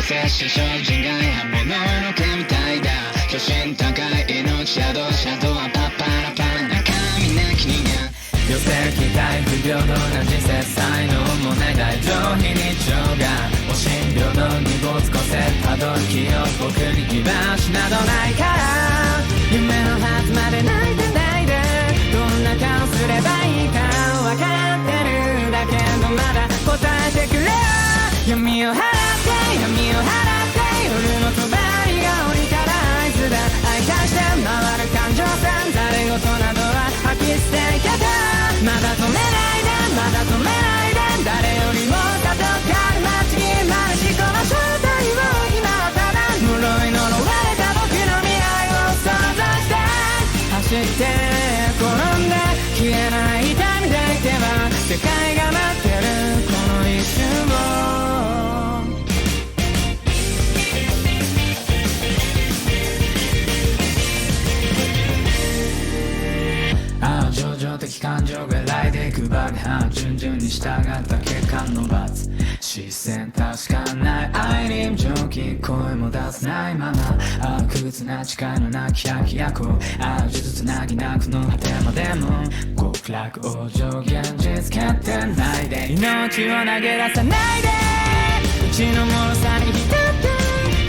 摂氏精進外刃物の煙たいだ巨神高い命シャドウはパッパラパラ中身なき人間寄せ期待不平等な時節才能もない大上非日常がお診療のに没個性たどる気を僕に居場所などないから夢のはずまで泣いてないでどんな顔すればいいか分かってるだけどまだ答えてくれ闇を払って闇を払って夜の帳が降りたら合図だ愛化して回る感情線誰事などは吐き捨てけたまだ止めないでまだ止めないで誰よりもたどかる街にまるしこの正体を今はただ呪い呪われた僕の未来を想像して走って転んで消えない痛みでいけば世界が待ってるこの一瞬を情状的感情が来で配る半順々に従った結果の罰視線確かない愛に蒸気声も出せないまま悪屈な誓いのなき百役を呪術つなぎなくの果てまでも極楽往生現実決定ないで命を投げ出さないでうちの脆さに浸って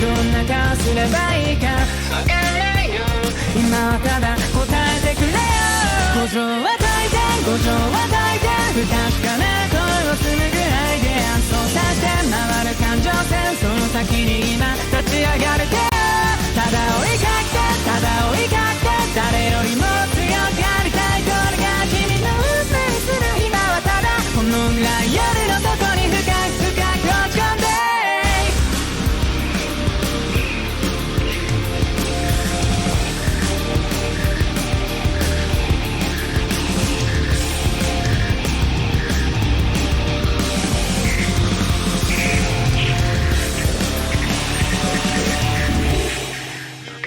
どんな顔すればいいかわからないよ今はただ答えてくれよ五条は大変五条は大変不確かな声をするぐらいで暗想させて回る感情線その先に今立ち上がる手ただ追いかけてただ追いかけて誰よりも強くありたいこれが君の運命する今はただこのぐらい夜の底に深く深く落ち込んで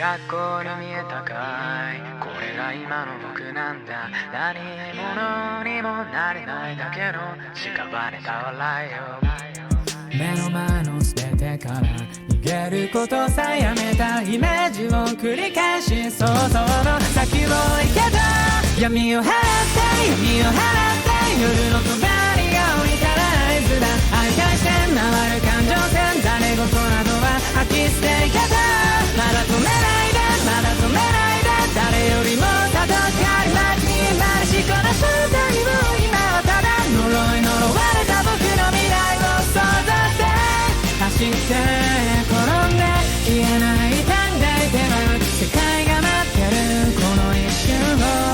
学校の見えたかいこれが今の僕なんだ何者にもなれないだけの屍た笑いよ目の前の全てから逃げることさえやめたイメージを繰り返し想像の先を行けた闇を払って闇を払って夜の帳が降りたら合図だ愛返して回る感情線誰事などは吐き捨ていけたまだ止めないでまだ止めないで誰よりもたどかる街にまるしこの正体を今はただ呪い呪われた僕の未来を想像して走って転んで消えない痛んでいけば世界が待ってるこの一瞬を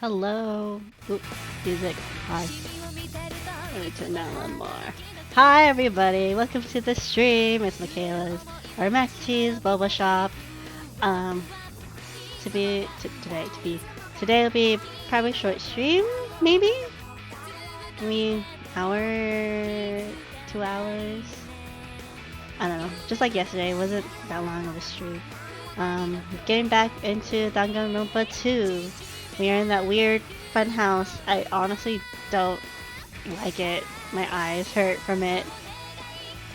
Hello. Oop, music. Hi. Let me turn down a little more. Hi everybody, welcome to the stream. It's Michaela's or Mac Cheese Boba Shop. Today will be probably short stream, maybe hour, 2 hours. I don't know. Just like yesterday, it wasn't that long of a stream. Getting back into Danganronpa 2. We are in that weird fun house. I honestly don't like it. My eyes hurt from it.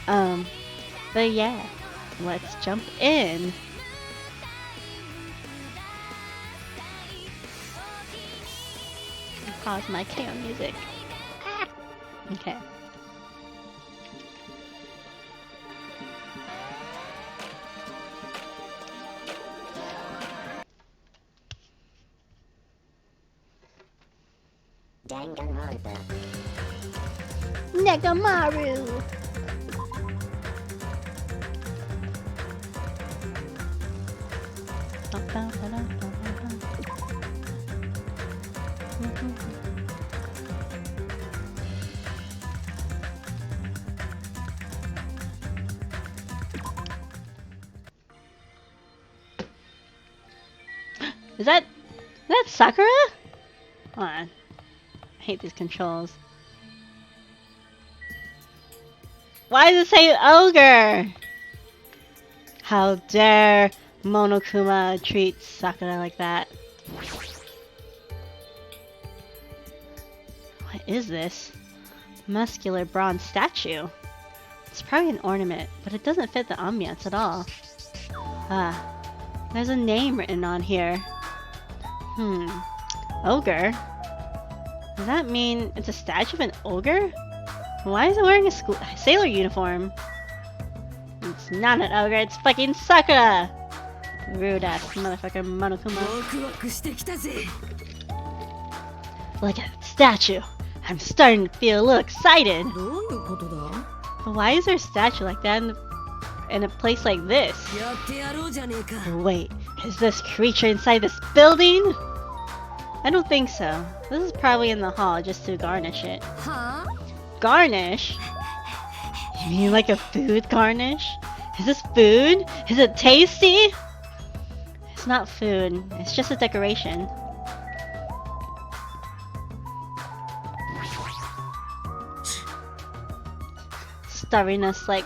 But yeah, let's jump in. Pause my chaos music. Ah! Okay. Danganronpa. Negamaru! Is that Sakura? Hold on. I hate these controls. Why does it say ogre? How dare Monokuma treat Sakura like that? What is this? Muscular bronze statue. It's probably an ornament, but it doesn't fit the ambiance at all. There's a name written on here. Ogre? Does that mean it's a statue of an ogre? Why is it wearing a sailor uniform? It's not an ogre, it's fucking Sakura! Rude ass motherfucker Monokuma. Look at that statue! I'm starting to feel a little excited! But why is there a statue like that in a place like this? Wait, is this creature inside this building? I don't think so. This is probably in the hall just to garnish it. Huh? Garnish? You mean like a food garnish? Is this food? Is it tasty? It's not food. It's just a decoration. Starving us like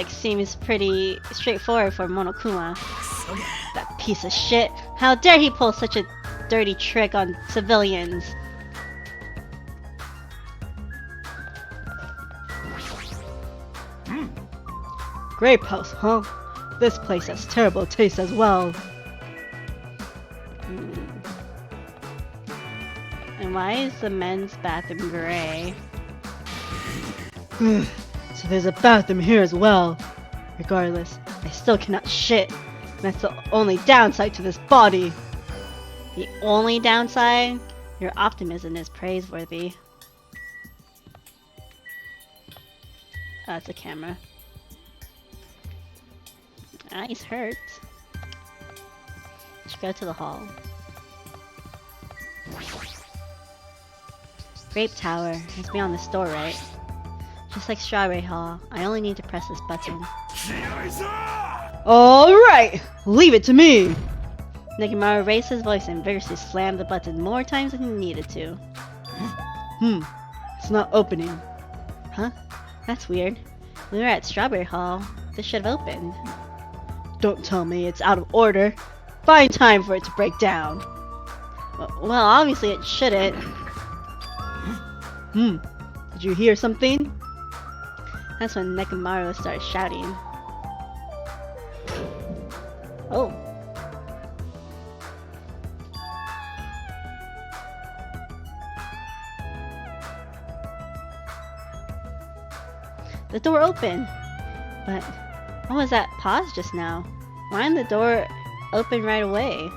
seems pretty straightforward for Monokuma. That piece of shit. How dare he pull such a dirty trick on civilians? Grape house, huh? This place has terrible taste as well. And why is the men's bathroom gray? So there's a bathroom here as well. Regardless, I still cannot shit. That's the only downside to this body. The only downside? Your optimism is praiseworthy. Oh, it's a camera. Eyes hurt. Should go to the hall. Grape Tower. It's beyond the store, right? Just like Strawberry Hall, I only need to press this button. Alright! Leave it to me! Negimaru raised his voice and vigorously slammed the button more times than he needed to. It's not opening. Huh? That's weird. We were at Strawberry Hall. This should have opened. Don't tell me it's out of order. Find time for it to break down. Well, obviously it shouldn't. Did you hear something? That's when Negimaru started shouting. Oh. The door opened. But what was that pause just now? Why didn't the door open right away?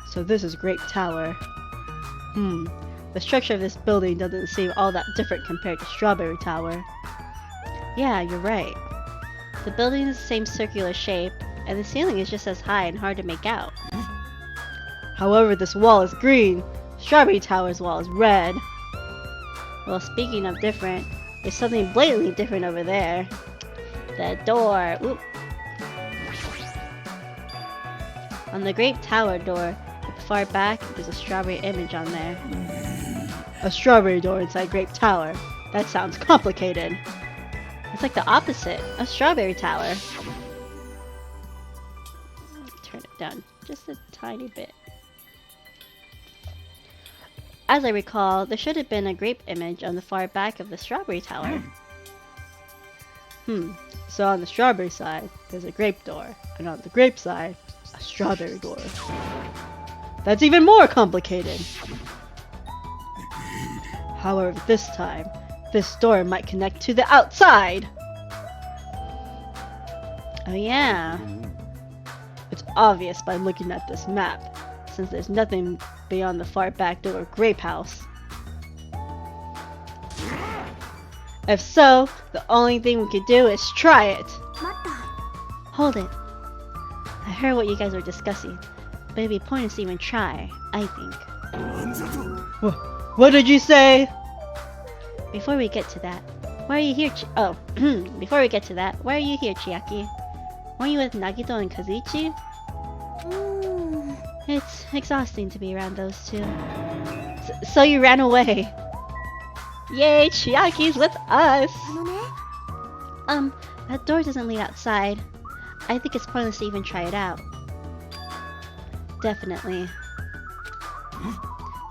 So this is Grape Tower. The structure of this building doesn't seem all that different compared to Strawberry Tower. Yeah, you're right. The building is the same circular shape, and the ceiling is just as high and hard to make out. However, this wall is green. Strawberry Tower's wall is red. Well, speaking of different, there's something blatantly different over there. The door. Oop. On the Grape Tower door, at the far back, there's a strawberry image on there. A strawberry door inside Grape Tower. That sounds complicated. It's like the opposite of Strawberry Tower. Turn it down just a tiny bit. As I recall, there should have been a grape image on the far back of the Strawberry Tower. So on the strawberry side, there's a grape door, and on the grape side, a strawberry door. That's even more complicated! However, this time, this door might connect to the outside! Oh yeah. It's obvious by looking at this map, since there's nothing beyond the far back door of Grape House. If so, the only thing we could do is try it! Hold it. I heard what you guys were discussing, but it'd be pointless to even try, I think. What did you say? Before we get to that, why are you here, before we get to that, why are you here, Chiaki? Weren't you with Nagito and Kazuichi? It's exhausting to be around those two. So you ran away. Yay, Chiaki's with us! That door doesn't lead outside. I think it's pointless to even try it out. Definitely.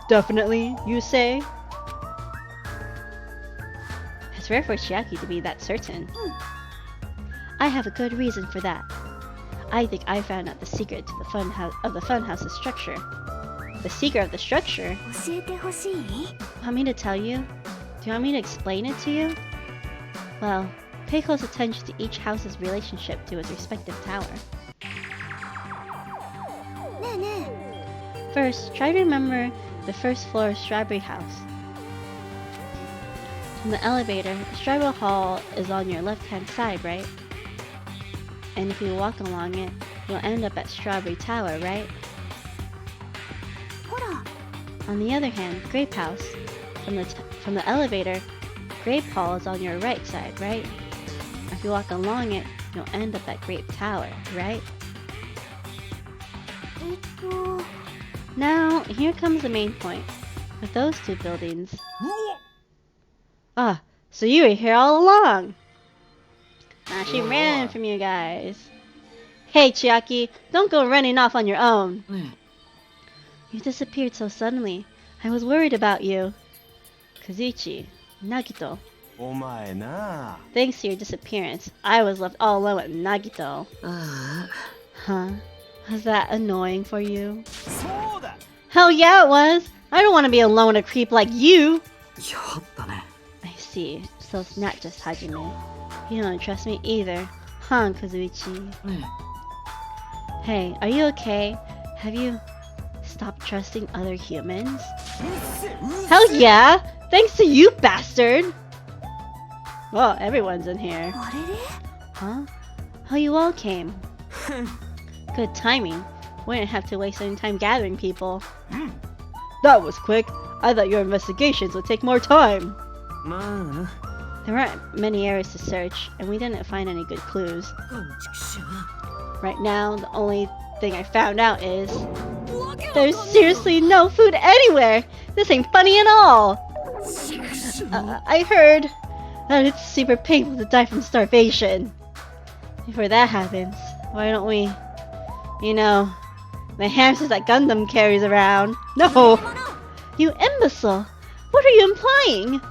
Definitely, you say? It's rare for Chiaki to be that certain. I have a good reason for that. I think I found out the secret to the funhouse's structure. The secret of the structure? Want me to tell you? Do you want me to explain it to you? Well, pay close attention to each house's relationship to its respective tower. First, try to remember the first floor of Strawberry House. From the elevator, Strawberry Hall is on your left-hand side, right? And if you walk along it, you'll end up at Strawberry Tower, right? On the other hand, Grape House, from the elevator, Grape Hall is on your right side, right? If you walk along it, you'll end up at Grape Tower, right? Now, here comes the main point. With those two buildings... so you were here all along! She ran from you guys. Hey, Chiaki, don't go running off on your own. You disappeared so suddenly. I was worried about you. Kazuichi, Nagito. Thanks to your disappearance, I was left all alone with Nagito. Huh? Was that annoying for you? Hell yeah, it was! I don't want to be alone with a creep like you! I see. So it's not just Hajime. You don't trust me either, huh, Kazuichi? Hey, are you okay? Have you stopped trusting other humans? Hell yeah! Thanks to you, bastard! Well, everyone's in here. Huh? How you all came? Good timing. We didn't have to waste any time gathering people. That was quick. I thought your investigations would take more time. There aren't many areas to search, and we didn't find any good clues. Right now, the only thing I found out is... there's seriously no food anywhere! This ain't funny at all! I heard that it's super painful to die from starvation. Before that happens, why don't we... you know... the hamsters that Gundam carries around. No! You imbecile! What are you implying?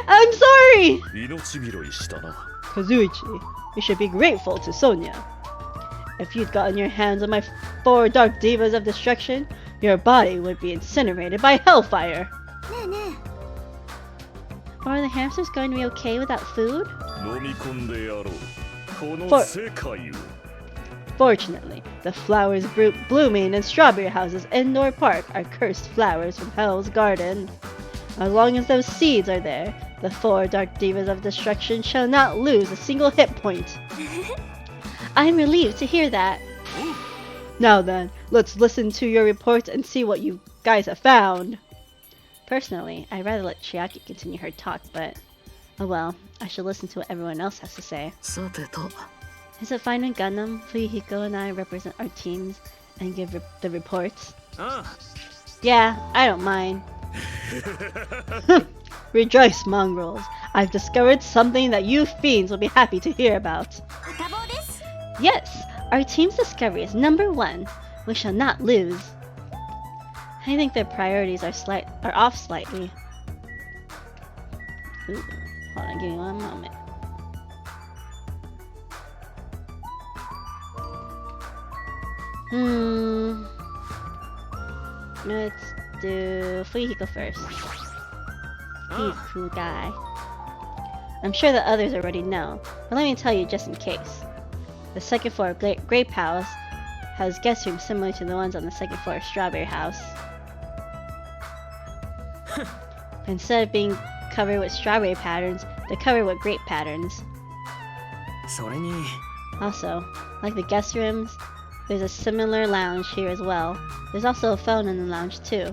I'm sorry! Kazuichi, you should be grateful to Sonia. If you'd gotten your hands on my 4 Dark Divas of Destruction, your body would be incinerated by hellfire. Are the hamsters going to be okay without food? Fortunately, the flowers blooming in Strawberry House's indoor park are cursed flowers from Hell's Garden. As long as those seeds are there, the 4 Dark Divas of Destruction shall not lose a single hit point. I'm relieved to hear that. Now then, let's listen to your reports and see what you guys have found. Personally, I'd rather let Chiaki continue her talk, but oh well, I should listen to what everyone else has to say. Is it fine in Gundam? Fuyuhiko and I represent our teams and give the reports. Yeah, I don't mind. Rejoice, mongrels. I've discovered something that you fiends will be happy to hear about. Yes, our team's discovery is number 1. We shall not lose. I think their priorities are off slightly. Ooh, hold on, give me one moment. Let's do Fuyuhiko first. He's a cool guy. I'm sure the others already know, but let me tell you just in case. The second floor of Grape House has guest rooms similar to the ones on the second floor of Strawberry House. Instead of being covered with strawberry patterns, they're covered with grape patterns. Also, like the guest rooms, there's a similar lounge here as well. There's also a phone in the lounge too.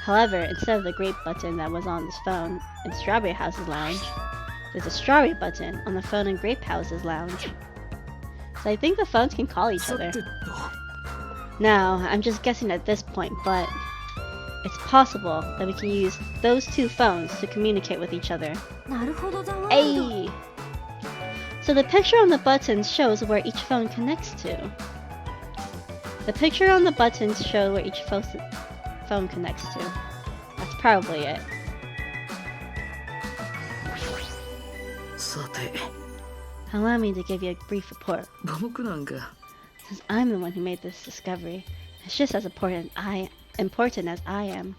However, instead of the grape button that was on this phone in Strawberry House's lounge, there's a strawberry button on the phone in Grape House's lounge. So I think the phones can call each other. Now, I'm just guessing at this point, but it's possible that we can use those 2 phones to communicate with each other. Hey! So the picture on the buttons shows where each phone connects to. The picture on the buttons shows where each phone connects to. That's probably it. Allow me to give you a brief report. Since I'm the one who made this discovery, it's just as important as I am.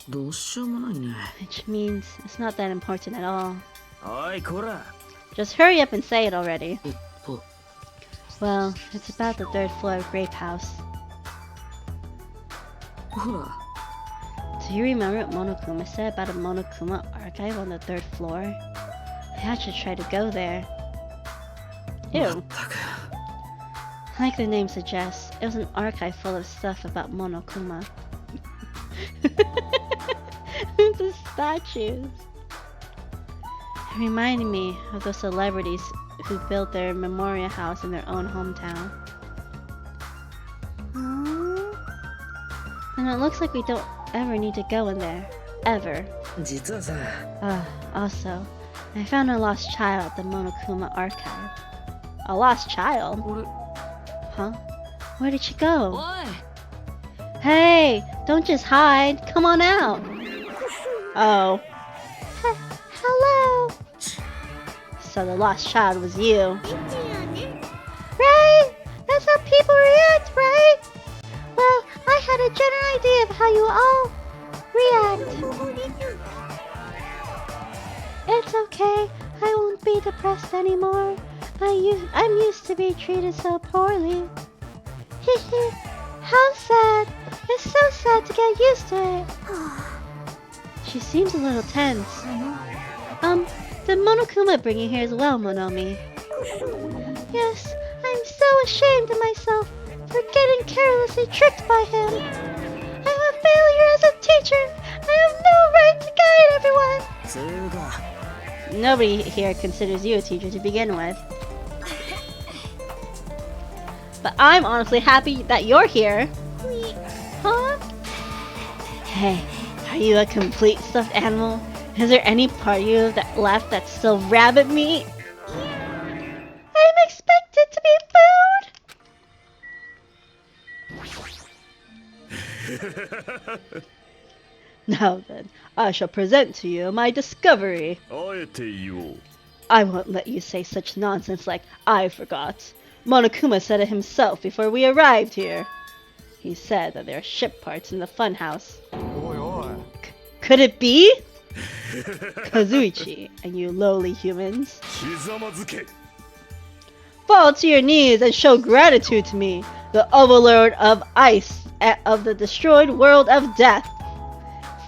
Which means it's not that important at all. Just hurry up and say it already. Well, it's about the 3rd floor of Grape House. Do you remember what Monokuma said about a Monokuma archive on the 3rd floor? I should try to go there. Ew. Like the name suggests, it was an archive full of stuff about Monokuma. The statues. It reminded me of those celebrities who built their memorial house in their own hometown. And it looks like we don't ever need to go in there. Ever. Also, I found a lost child at the Monokuma archive. A lost child? Huh? Where did she go? Hey! Don't just hide! Come on out! Oh. Hello! So the lost child was you. Right? That's how people react, right? Well, I had a general idea of how you all react. It's okay. I won't be depressed anymore. I'm used to being treated so poorly. Hehe. How sad. It's so sad to get used to it. She seems a little tense. Did Monokuma bring you here as well, Monomi? Yes, I'm so ashamed of myself for getting carelessly tricked by him. I'm a failure as a teacher. I have no right to guide everyone. Nobody here considers you a teacher to begin with. But I'm honestly happy that you're here. Huh? Hey, are you a complete stuffed animal? Is there any part of you that left that's still rabbit meat? I'm expected to be food! Now then, I shall present to you my discovery. I won't let you say such nonsense like I forgot. Monokuma said it himself before we arrived here. He said that there are ship parts in the funhouse. Could it be? Kazuichi and you lowly humans. Fall to your knees and show gratitude to me, the overlord of ice of the destroyed world of death.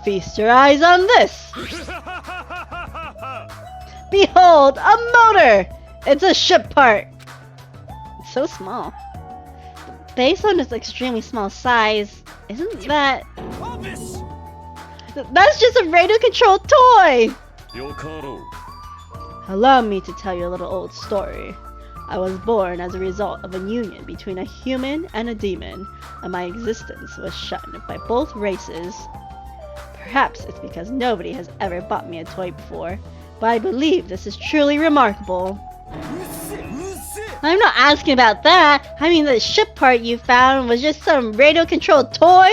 Feast your eyes on this. Behold, a motor! It's a ship part. It's so small. based on its extremely small size, isn't that... That's just a radio-controlled toy! Allow me to tell you a little old story. I was born as a result of a union between a human and a demon, and my existence was shunned by both races. Perhaps it's because nobody has ever bought me a toy before, but I believe this is truly remarkable. I'm not asking about that. I mean, the ship part you found was just some radio-controlled toy?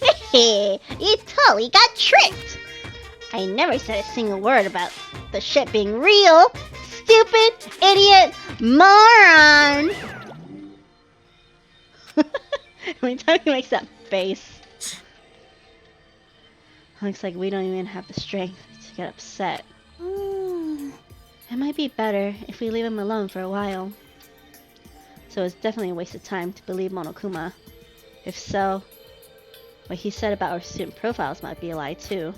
Hehe, you totally got tricked! I never said a single word about the ship being real. Stupid, idiot, moron! When Tucker makes that face. Looks like we don't even have the strength to get upset. It might be better if we leave him alone for a while. So it's definitely a waste of time to believe Monokuma. If so, what he said about our student profiles might be a lie too.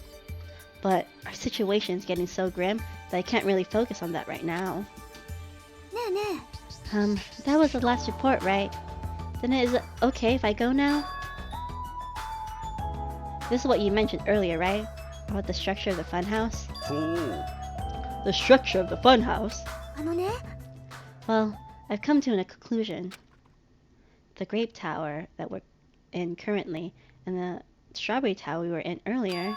But our situation is getting so grim that I can't really focus on that right now. That was the last report, right? Then is it okay if I go now? This is what you mentioned earlier, right? About the structure of the funhouse? The structure of the funhouse? Well, I've come to a conclusion. The Grape Tower that we're in currently and the Strawberry Tower we were in earlier,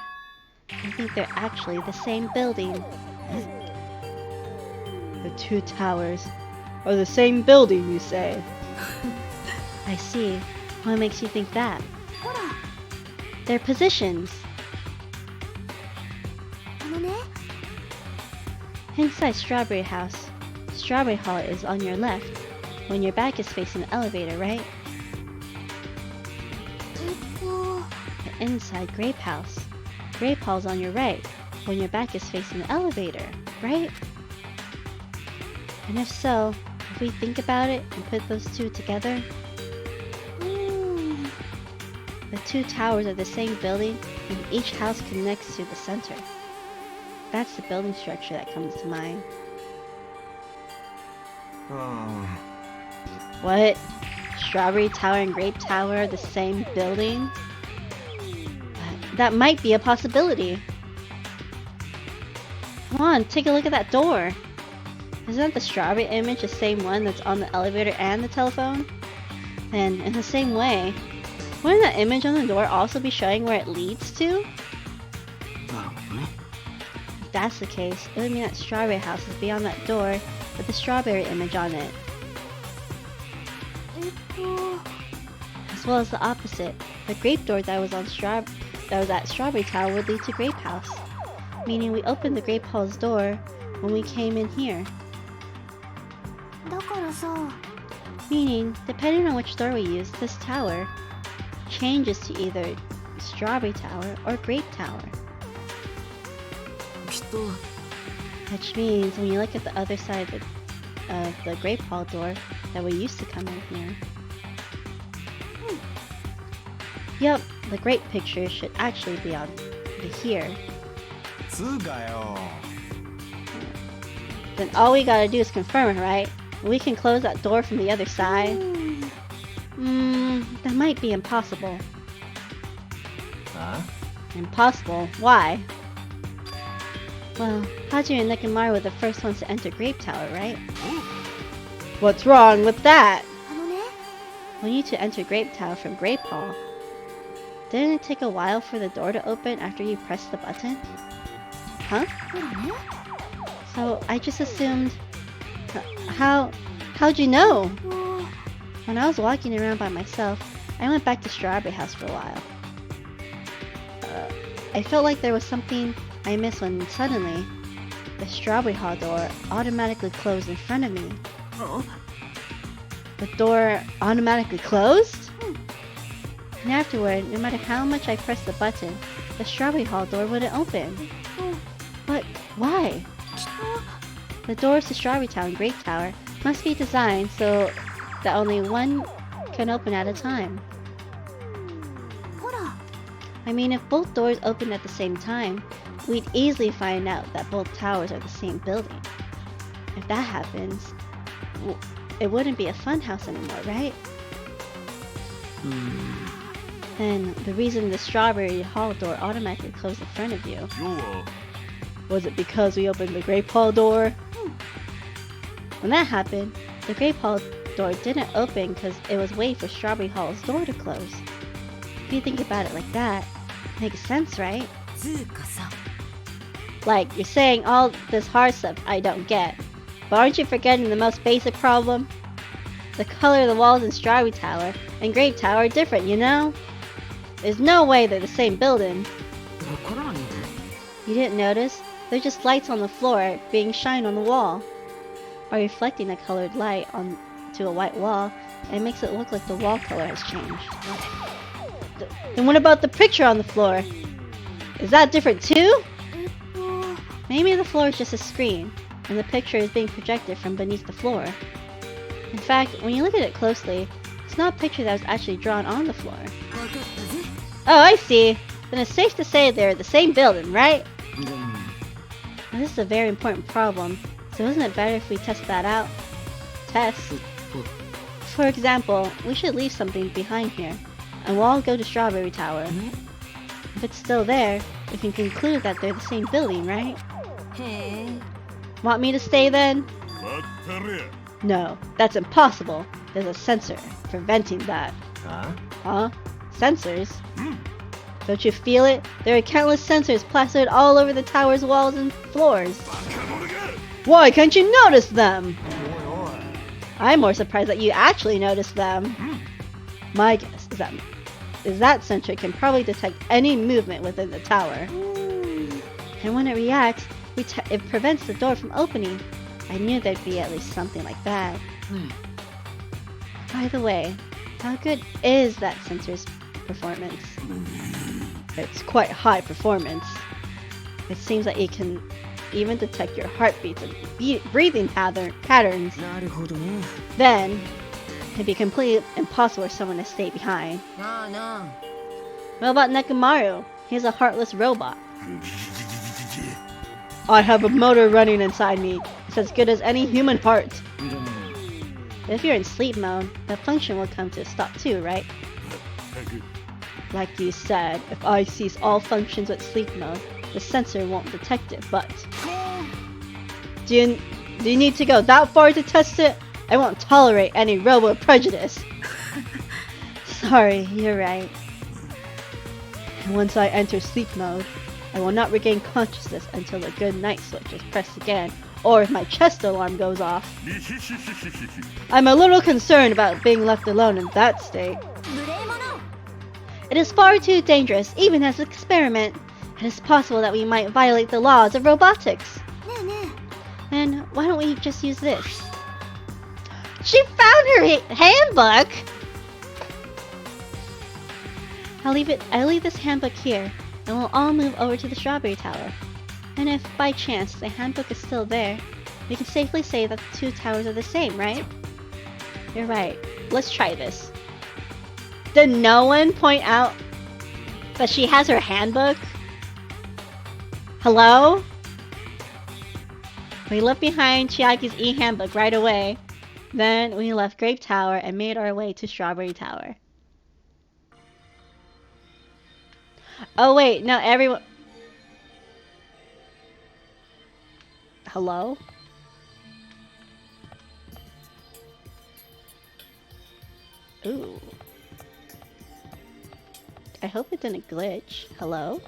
I think they're actually the same building. The two towers are the same building, you say? I see. What makes you think that? Their positions. Inside Strawberry House, Strawberry Hall is on your left, when your back is facing the elevator, right? But inside Grape House, Grape Hall's on your right, when your back is facing the elevator, right? And if so, if we think about it and put those two together, the two towers are the same building and each house connects to the center. That's the building structure that comes to mind. What? Strawberry Tower and Grape Tower are the same building? That might be a possibility. Come on, take a look at that door. Isn't the strawberry image the same one that's on the elevator and the telephone? Then, in the same way, wouldn't that image on the door also be showing where it leads to? If that's the case, it would mean that Strawberry House is beyond that door with the strawberry image on it. As well as the opposite, the grape door that was at Strawberry Tower would lead to Grape House, meaning we opened the Grape Hall's door when we came in here. Meaning, depending on which door we use, this tower changes to either Strawberry Tower or Grape Tower. Which means when you look at the other side of the Grape Hall door that we used to come in here. Yup, the grape picture should actually be on here. Then all we gotta do is confirm it, right? We can close that door from the other side. That might be impossible. Huh? Impossible? Why? Well, Haji and Nekomaru were the first ones to enter Grape Tower, right? What's wrong with that? We need to enter Grape Tower from Grape Hall. Didn't it take a while for the door to open after you pressed the button? Huh? So I just assumed... How'd you know? When I was walking around by myself, I went back to Strawberry House for a while. I felt like there was something I missed when suddenly the Strawberry Hall door automatically closed in front of me. The door automatically closed? And afterward, no matter how much I pressed the button, the Strawberry Hall door wouldn't open. But why? The doors to Strawberry Tower and Grape Tower must be designed so that only one can open at a time. I mean, if both doors opened at the same time, we'd easily find out that both towers are the same building. If that happens, it wouldn't be a fun house anymore, right? And the reason the strawberry hall door automatically closed in front of you, was it because we opened the grape hall door? When that happened, the grape hall door didn't open because it was waiting for strawberry hall's door to close. If you think about it like that, it makes sense, right? Like, you're saying all this hard stuff I don't get, but aren't you forgetting the most basic problem? The color of the walls in Strawberry Tower and Grape Tower are different, you know? There's no way they're the same building. You didn't notice? They're just lights on the floor being shined on the wall. By reflecting the colored light onto a white wall, it makes it look like the wall color has changed. Then what about the picture on the floor? Is that different too? Maybe the floor is just a screen, and the picture is being projected from beneath the floor. In fact, when you look at it closely, it's not a picture that was actually drawn on the floor. Oh, I see. Then it's safe to say they're the same building, right? Now, this is a very important problem, so isn't it better if we test that out? Test? For example, we should leave something behind here, and we'll all go to Strawberry Tower. If it's still there, we can conclude that they're the same building, right? Want me to stay then? No, that's impossible. There's a sensor preventing that. Huh? Sensors? Don't you feel it? There are countless sensors plastered all over the tower's walls and floors. Why can't you notice them? I'm more surprised that you actually noticed them. My guess is that sensor can probably detect any movement within the tower. And when it reacts, it prevents the door from opening. I knew there'd be at least something like that. By the way, how good is that sensor's performance? It's quite high performance. It seems like it can even detect your heartbeats and breathing patterns. Then, it'd be completely impossible for someone to stay behind. What about Nekomaru? He's a heartless robot. I have a motor running inside me. It's as good as any human heart. If you're in sleep mode, the function will come to a stop too, right? Like you said, if I cease all functions with sleep mode, the sensor won't detect it, but... Do you need to go that far to test it? I won't tolerate any robo prejudice. Sorry, you're right. And once I enter sleep mode, I will not regain consciousness until the good night switch is pressed again, or if my chest alarm goes off. I'm a little concerned about being left alone in that state. It is far too dangerous, even as an experiment. It is possible that we might violate the laws of robotics. And why don't we just use this? She found her handbook! I'll leave this handbook here, and we'll all move over to the Strawberry Tower. And if, by chance, the handbook is still there, we can safely say that the two towers are the same, right? You're right. Let's try this. Did no one point out that she has her handbook? Hello? We left behind Chiaki's e-handbook right away. Then we left Grape Tower and made our way to Strawberry Tower. Oh wait, no, everyone... Hello? Ooh. I hope it didn't glitch. Hello?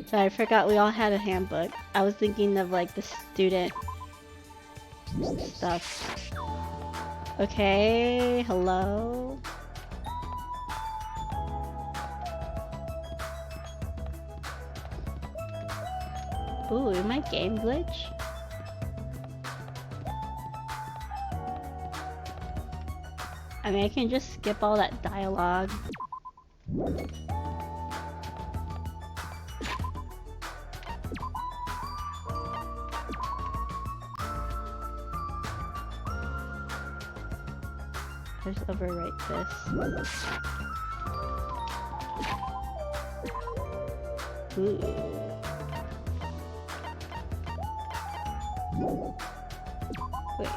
So I forgot we all had a handbook. I was thinking of like the student stuff. Okay, hello? Ooh, is my game glitch? I mean, I can just skip all that dialogue. Just overwrite this. Ooh. Wait.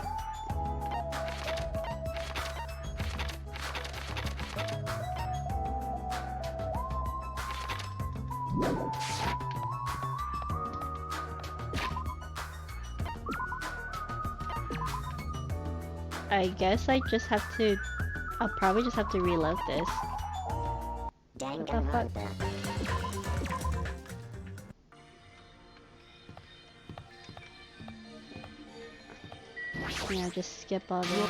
I guess I just have to... I'll probably just have to reload this. Danganronpa. Yeah, just skip all the...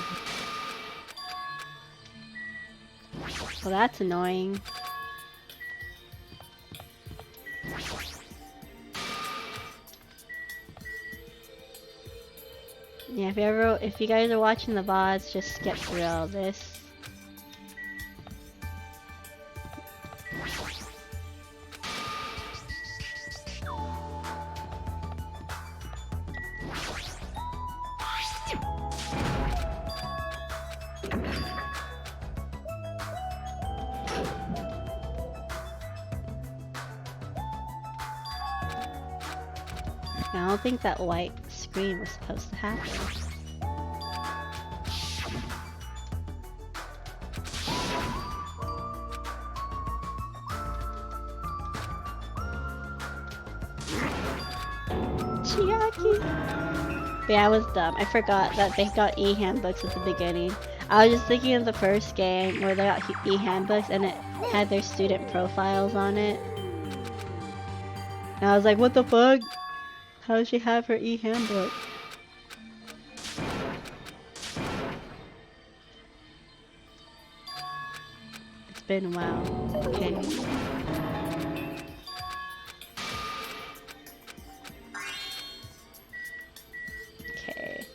Well, that's annoying. Yeah, if you guys are watching the VODs, just skip through all this. I don't think that white screen was supposed to happen. Chiaki! But yeah, I was dumb. I forgot that they got e-handbooks at the beginning. I was just thinking of the first game where they got e-handbooks and it had their student profiles on it. And I was like, what the fuck? How does she have her e-handbook? It's been a while. Okay. Okay.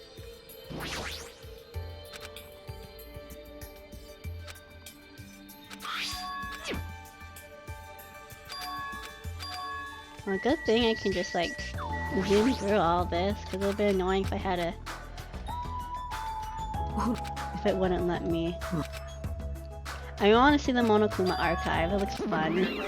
Well, good thing I can just like zoom through all this, because it would have been annoying if I had to... if it wouldn't let me. I want to see the Monokuma archive, it looks fun.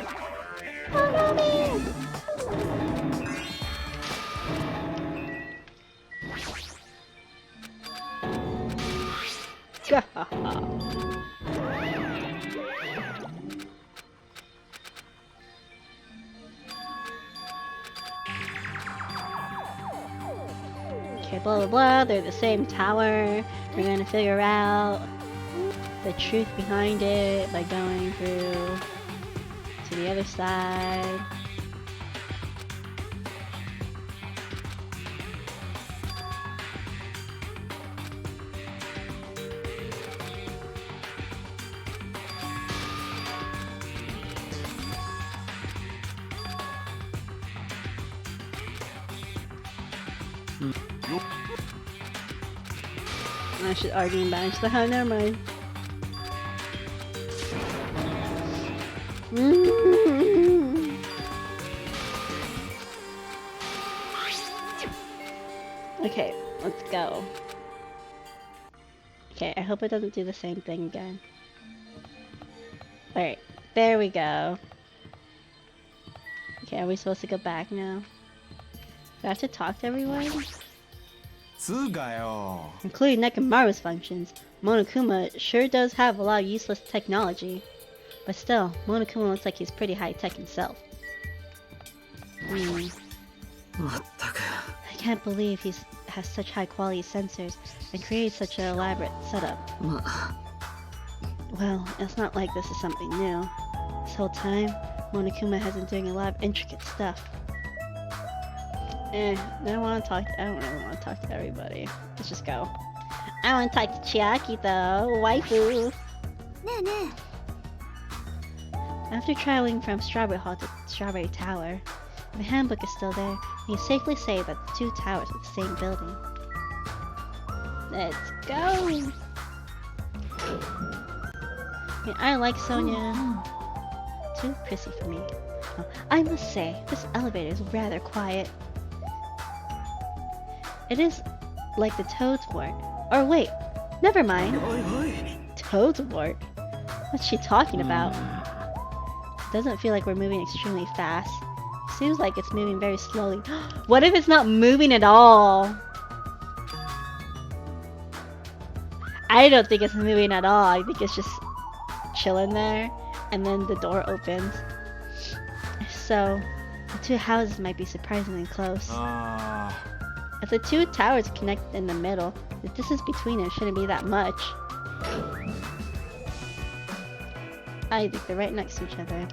Okay, blah blah blah, they're the same tower. We're gonna figure out the truth behind it by going through to the other side. I should argue and banish the hell, never mind. Okay, let's go. Okay, I hope it doesn't do the same thing again. Alright, there we go. Okay, are we supposed to go back now? Do I have to talk to everyone? Including Nekomaru's functions, Monokuma sure does have a lot of useless technology. But still, Monokuma looks like he's pretty high-tech himself. I can't believe he has such high-quality sensors and created such an elaborate setup. Well, it's not like this is something new. This whole time, Monokuma has been doing a lot of intricate stuff. I don't really want to talk to everybody. Let's just go. I want to talk to Chiaki though, waifu. After traveling from Strawberry Hall to Strawberry Tower, the handbook is still there. We can safely say that the two towers are the same building. Let's go! Yeah, I like Sonia. Too prissy for me. Oh, I must say, this elevator is rather quiet. It is like the Toad's Wart. Or wait, never mind. Toad's Wart? What's she talking about? It doesn't feel like we're moving extremely fast. It seems like it's moving very slowly. What if it's not moving at all? I don't think it's moving at all. I think it's just chilling there, and then the door opens. So, the two houses might be surprisingly close. If the two towers connect in the middle, the distance between them shouldn't be that much. I think they're right next to each other.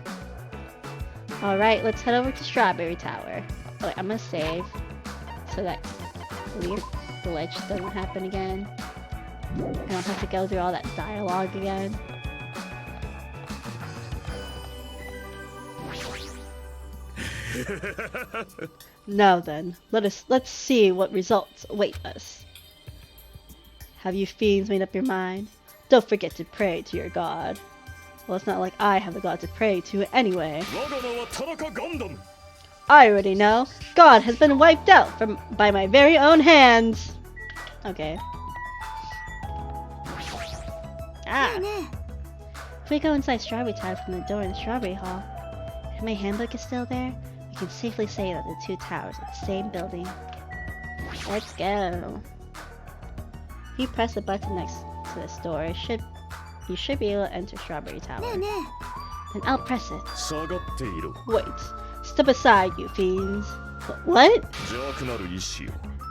Alright, let's head over to Strawberry Tower. Oh, wait, I'm gonna save so that weird glitch doesn't happen again. I don't have to go through all that dialogue again. Now then, let's see what results await us. Have you fiends made up your mind? Don't forget to pray to your god. Well, it's not like I have a god to pray to anyway. I already know. God has been wiped out by my very own hands. Okay. Ah. If we go inside Strawberry Tower from the door in the Strawberry Hall, if my handbook is still there, we can safely say that the two towers are the same building. Let's go. If you press the button next to this door, you should be able to enter Strawberry Tower. Then I'll press it. Wait. Step aside, you fiends. What?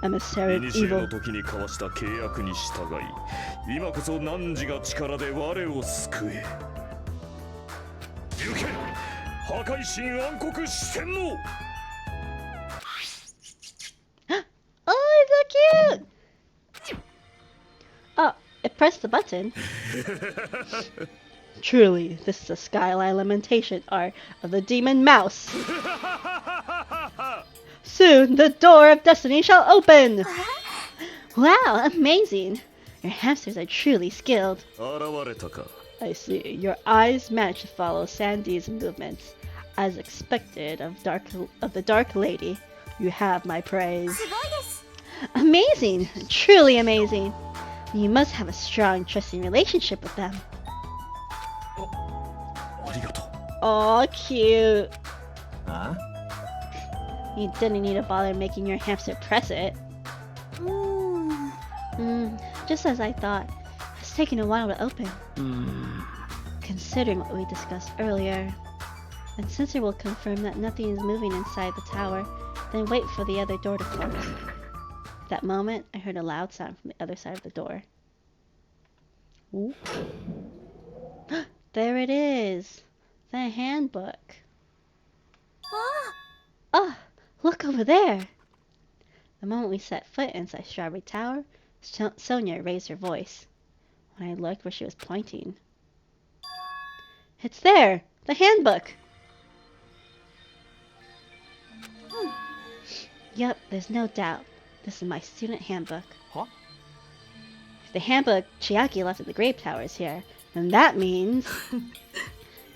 Emissary of evil. Oh, it's so cute! Oh, it pressed the button. Truly, this is a skyline lamentation art of the demon mouse. Soon the door of destiny shall open! Wow, amazing! Your hamsters are truly skilled. I see. Your eyes managed to follow Sandy's movements. As expected of the Dark Lady, you have my praise. Amazing! Truly amazing! You must have a strong, trusting relationship with them. Oh, cute. Huh? You didn't need to bother making your hamster press it. Just as I thought. It's taken a while to open. Considering what we discussed earlier. And since it will confirm that nothing is moving inside the tower, then wait for the other door to close. At that moment, I heard a loud sound from the other side of the door. Ooh. There it is! The handbook. Oh, look over there! The moment we set foot inside Strawberry Tower, Sonia raised her voice. When I looked where she was pointing. It's there! The handbook! Yep, there's no doubt. This is my student handbook. Huh? If the handbook Chiaki left at the Grape Tower is here, then that means...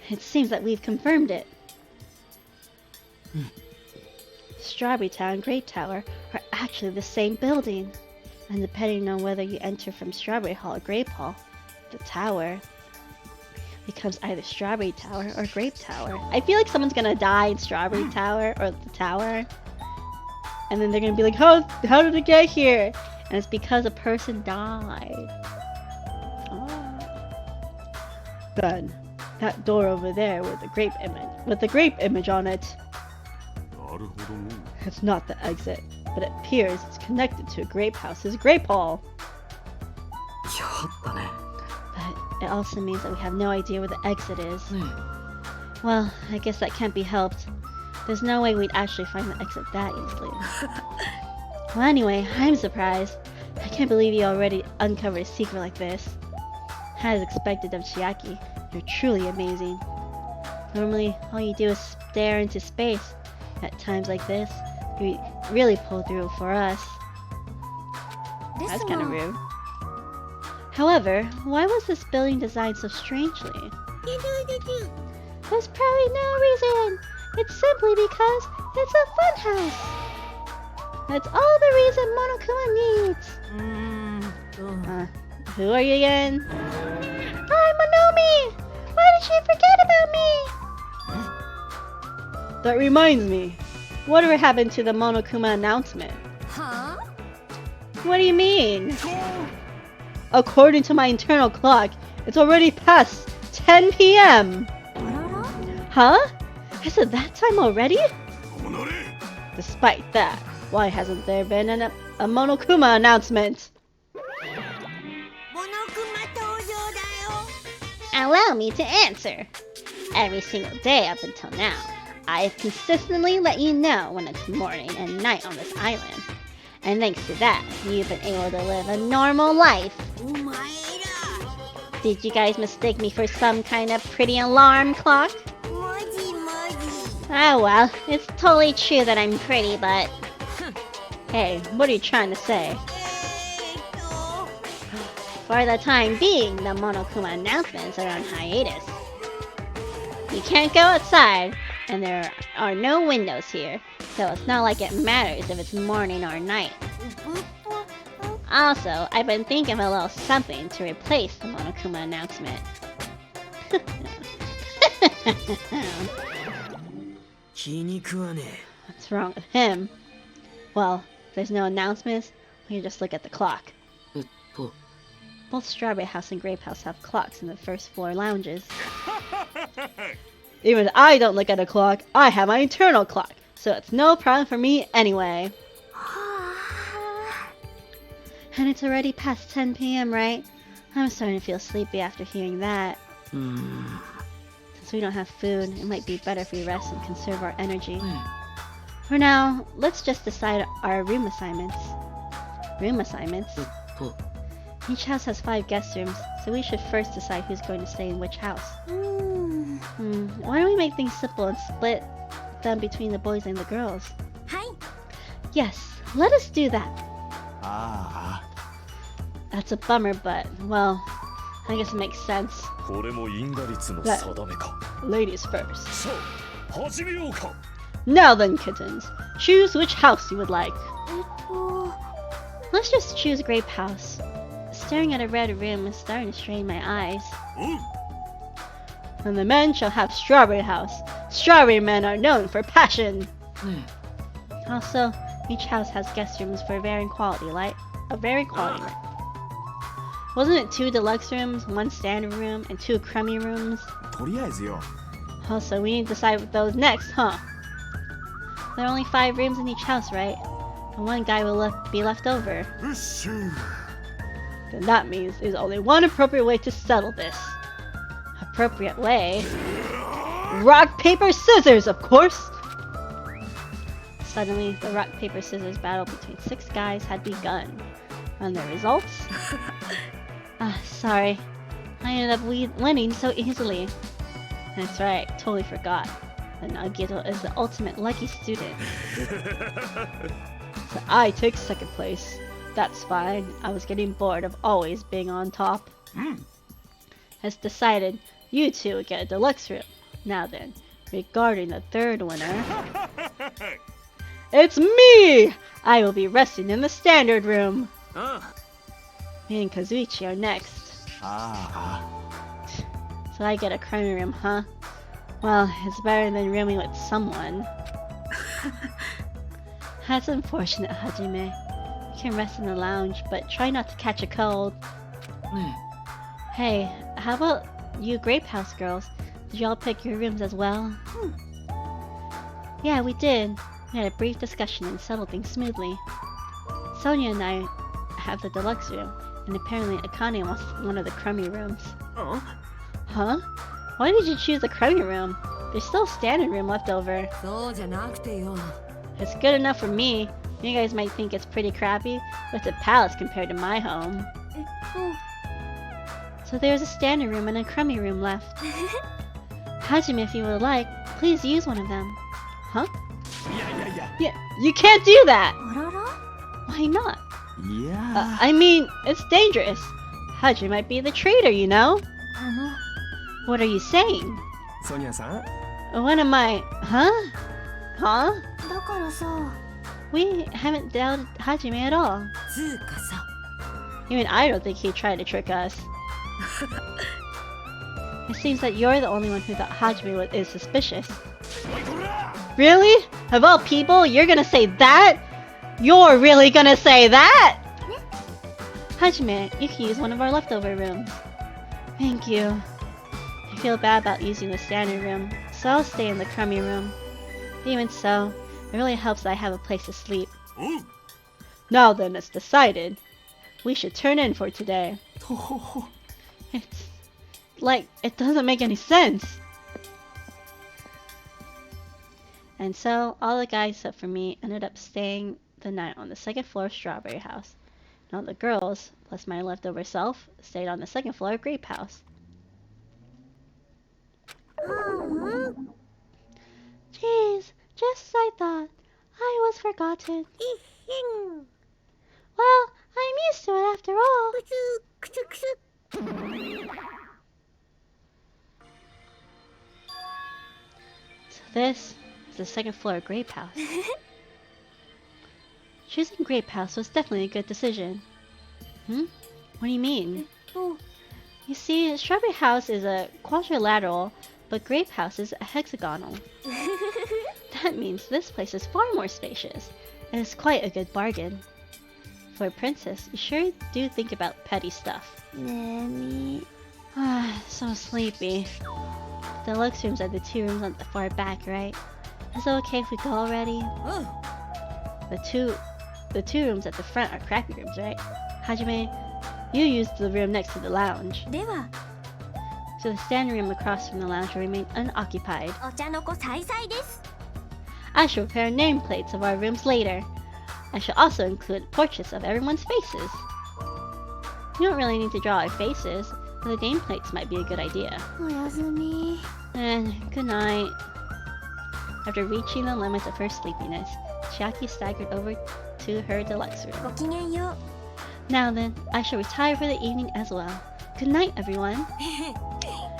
It seems that we've confirmed it. Strawberry Tower and Grape Tower are actually the same building. And depending on whether you enter from Strawberry Hall or Grape Hall, the tower becomes either Strawberry Tower or Grape Tower. I feel like someone's gonna die in Strawberry Tower or the tower. And then they're gonna be like, how did it get here? And it's because a person died. Then, that door over there with the grape image on it. It's not the exit, but it appears it's connected to a grape house's grape hall. But it also means that we have no idea where the exit is. Well, I guess that can't be helped. There's no way we'd actually find the exit that easily. Well, anyway, I'm surprised. I can't believe you already uncovered a secret like this. As expected of Chiaki, you're truly amazing. Normally, all you do is stare into space. At times like this, you really pull through for us. That's kind of rude. However, why was this building designed so strangely? There's probably no reason. It's simply because it's a fun house. That's all the reason Monokuma needs. Who are you again? I'm Monomi! Why did she forget about me? That reminds me. Whatever happened to the Monokuma announcement? Huh? What do you mean? according to my internal clock, it's already past 10 p.m. Huh? Is it that time already? Despite that, why hasn't there been a Monokuma announcement? Allow me to answer. Every single day up until now, I have consistently let you know when it's morning and night on this island. And thanks to that, you've been able to live a normal life. Did you guys mistake me for some kind of pretty alarm clock? Ah well, it's totally true that I'm pretty, but... Hey, what are you trying to say? For the time being, the Monokuma announcements are on hiatus. You can't go outside, and there are no windows here, so it's not like it matters if it's morning or night. Also, I've been thinking of a little something to replace the Monokuma announcement. What's wrong with him? Well, if there's no announcements, we can just look at the clock. Both Strawberry House and Grape House have clocks in the first floor lounges. Even if I don't look at a clock, I have my internal clock, so it's no problem for me anyway. And it's already past 10 p.m., right? I'm starting to feel sleepy after hearing that. Since we don't have food, it might be better if we rest and conserve our energy. For now, let's just decide our room assignments. Room assignments? Each house has 5 guest rooms, so we should first decide who's going to stay in which house. Why don't we make things simple and split them between the boys and the girls? Yes, let us do that. That's a bummer, but, well, I guess it makes sense. Ladies first. Now then, kittens, choose which house you would like. Let's just choose Grape House. Staring at a red room is starting to strain my eyes. And the men shall have Strawberry House. Strawberry men are known for passion. Also, each house has guest rooms for varying quality, right? Wasn't it 2 deluxe rooms, 1 standard room, and 2 crummy rooms? Also, we need to decide with those next, huh? There are only 5 rooms in each house, right? And 1 guy will be left over. Then that means there's only one appropriate way to settle this. Appropriate way? Rock, paper, scissors, of course! Suddenly, the rock, paper, scissors battle between 6 guys had begun. And the results? Sorry. I ended up winning so easily. That's right, totally forgot. The Nagito is the ultimate lucky student. So I take 2nd place. That's fine. I was getting bored of always being on top. As decided, you 2 get a deluxe room. Now then, regarding the 3rd winner... It's me! I will be resting in the standard room. Me and Kazuichi are next. So I get a crummy room, huh? Well, it's better than rooming with someone. That's unfortunate, Hajime. You can rest in the lounge, but try not to catch a cold. Hey, how about you Grape House girls? Did y'all pick your rooms as well? Yeah, we did. We had a brief discussion and settled things smoothly. Sonia and I have the deluxe room, and apparently Akane wants one of the crummy rooms. Huh? Why did you choose the crummy room? There's still a standard room left over. It's good enough for me. You guys might think it's pretty crappy, but it's a palace compared to my home. So there's a standard room and a crummy room left. Hajime, if you would like, please use one of them. Huh? Yeah, you can't do that! Why not? I mean, it's dangerous. Hajime might be the traitor, you know? What are you saying? What am I... Huh? We haven't doubted Hajime at all. Even I don't think he'd try to trick us. It seems that you're the only one who thought Hajime is suspicious. Really? Of all people, you're gonna say that? You're really gonna say that? Hajime, you can use one of our leftover rooms. Thank you. I feel bad about using the standard room, so I'll stay in the crummy room. Even so, it really helps that I have a place to sleep. Now then, it's decided. We should turn in for today. It's like, it doesn't make any sense. And so, all the guys except for me ended up staying the night on the second floor of Strawberry House. And all the girls, plus my leftover self, stayed on the second floor of Grape House. Jeez, just as I thought. I was forgotten. Well, I'm used to it after all. So this is the second floor of Grape House. Choosing Grape House was definitely a good decision. What do you mean? You see, Strawberry House is a quadrilateral, but Grape House is a hexagonal. That means this place is far more spacious, and it's quite a good bargain. For a princess, you sure do think about petty stuff. So sleepy. The deluxe rooms are the two rooms on the far back, right? Is it okay if we go already? The two rooms at the front are crappy rooms, right? Hajime, you used the room next to the lounge. So the standing room across from the lounge will remain unoccupied. I shall prepare nameplates of our rooms later. I shall also include portraits of everyone's faces. You don't really need to draw our faces, but the nameplates might be a good idea. And good night. After reaching the limits of her sleepiness, Chiaki staggered over to her deluxe room. Now then, I shall retire for the evening as well. Good night, everyone.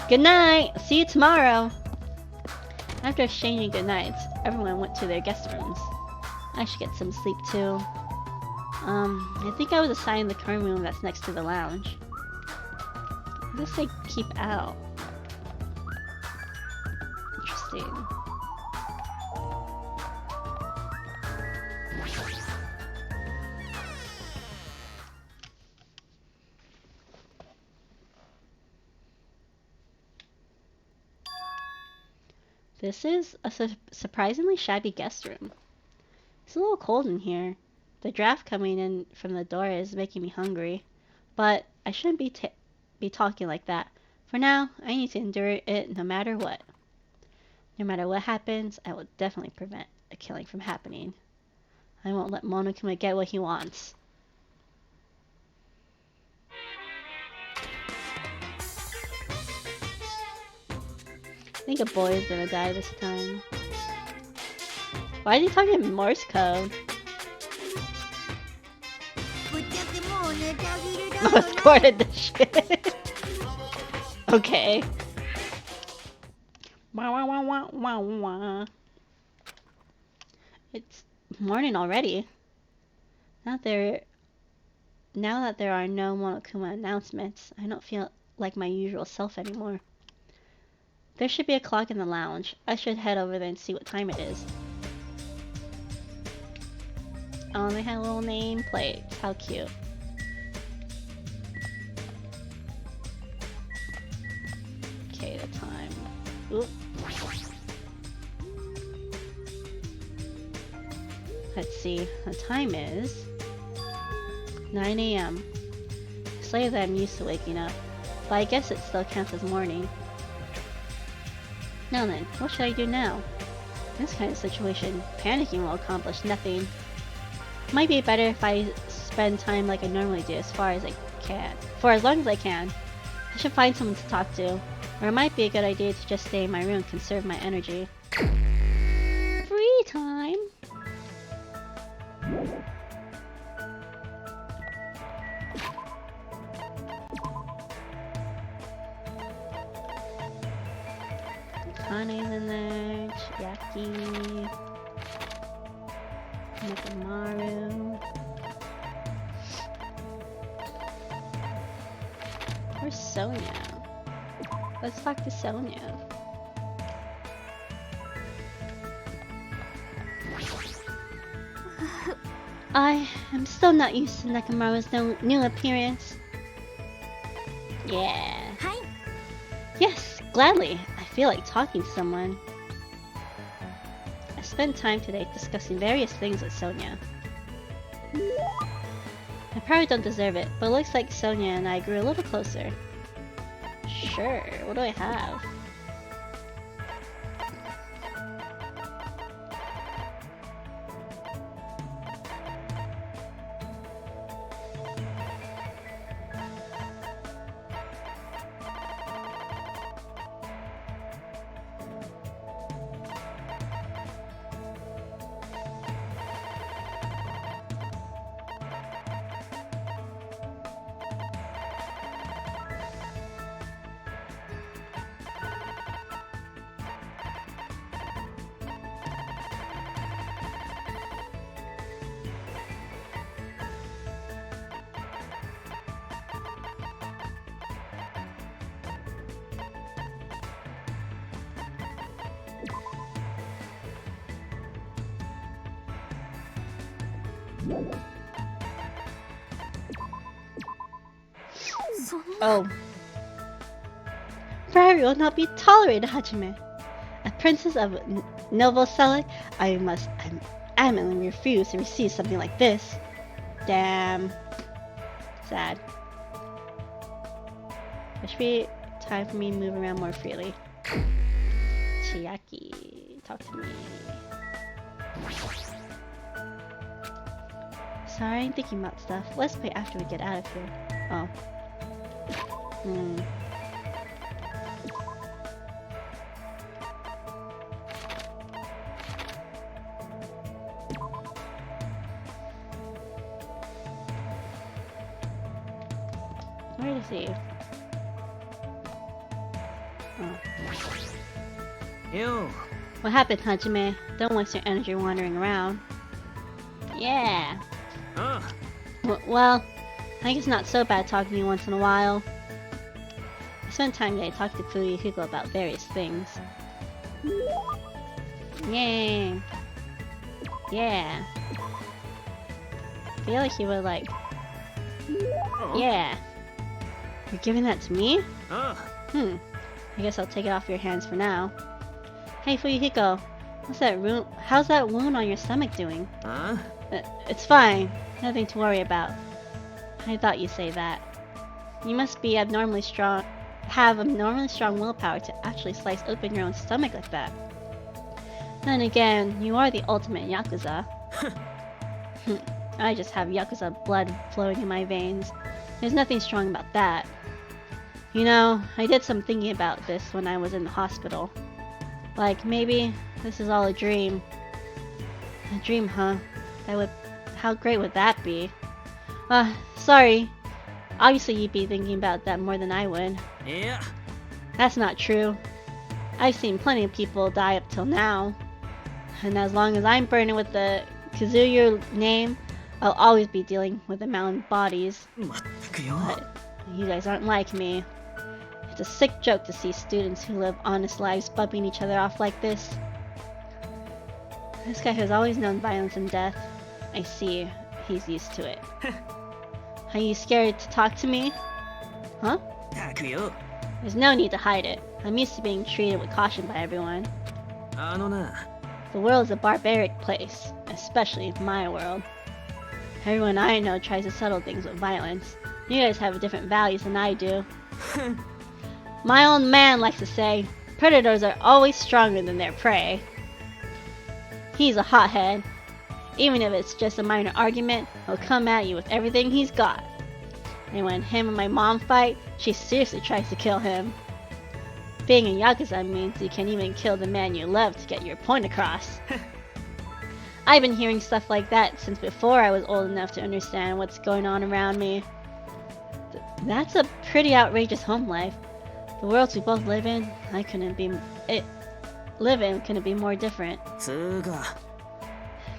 Good night! See you tomorrow! After exchanging good nights, everyone went to their guest rooms. I should get some sleep too. I think I was assigned the current room that's next to the lounge. Let's say keep out. Interesting. This is a surprisingly shabby guest room. It's a little cold in here. The draft coming in from the door is making me hungry. But I shouldn't be talking like that. For now, I need to endure it no matter what. No matter what happens, I will definitely prevent a killing from happening. I won't let Monokuma get what he wants. I think a boy is gonna die this time. Why is he talking in Morse code? I recorded this shit. Okay. It's morning already. Now that there are no Monokuma announcements, I don't feel like my usual self anymore. There should be a clock in the lounge. I should head over there and see what time it is. Oh, they had little name plates. How cute. Okay, the time. Oop. Let's see. The time is 9 a.m. It's later than I'm used to waking up, but I guess it still counts as morning. Now then, what should I do now? In this kind of situation, panicking will accomplish nothing. Might be better if I spend time like I normally do as long as I can. I should find someone to talk to, or it might be a good idea to just stay in my room and conserve my energy. Free time! Kane's in there, Chiaki, Nakamaru. Where's Sonia? Let's talk to Sonia. I am still not used to Nakamaru's new appearance. Yeah. Hi. Yes, gladly. I feel like talking to someone. I spent time today discussing various things with Sonia. I probably don't deserve it, but it looks like Sonia and I grew a little closer. Sure, what do I have? Oh. Bribery will not be tolerated, Hajime. A princess of Novoselic, I adamantly refuse to receive something like this. Damn. Sad. It should be time for me to move around more freely. Chiaki, talk to me. Sorry, I'm thinking about stuff. Let's play after we get out of here. Oh. Where to see? Oh. Yo. What happened, Hajime? Don't waste your energy wandering around. Yeah. Well, I think it's not so bad talking to you once in a while. I spent time today talking to Fuyuhiko about various things. Yay! Yeah. I feel like he would like... Yeah. You're giving that to me? I guess I'll take it off your hands for now. Hey Fuyuhiko, how's that wound on your stomach doing? It's fine. Nothing to worry about. I thought you'd say that. You must be have abnormally strong willpower to actually slice open your own stomach like that. Then again, you are the ultimate Yakuza. I just have Yakuza blood flowing in my veins. There's nothing strong about that. You know, I did some thinking about this when I was in the hospital. Like, maybe this is all a dream. A dream, huh? How great would that be? Sorry. Obviously you'd be thinking about that more than I would. Yeah. That's not true. I've seen plenty of people die up till now. And as long as I'm burning with the Kazuya name, I'll always be dealing with the mountain bodies. But you guys aren't like me. It's a sick joke to see students who live honest lives bumping each other off like this. This guy has always known violence and death. I see. He's used to it. Are you scared to talk to me? Huh? There's no need to hide it. I'm used to being treated with caution by everyone. The world is a barbaric place, especially my world. Everyone I know tries to settle things with violence. You guys have different values than I do. My old man likes to say, predators are always stronger than their prey. He's a hothead. Even if it's just a minor argument, he'll come at you with everything he's got. And when him and my mom fight, she seriously tries to kill him. Being a Yakuza means you can even kill the man you love to get your point across. I've been hearing stuff like that since before I was old enough to understand what's going on around me. That's a pretty outrageous home life. The worlds we both live in, couldn't be more different.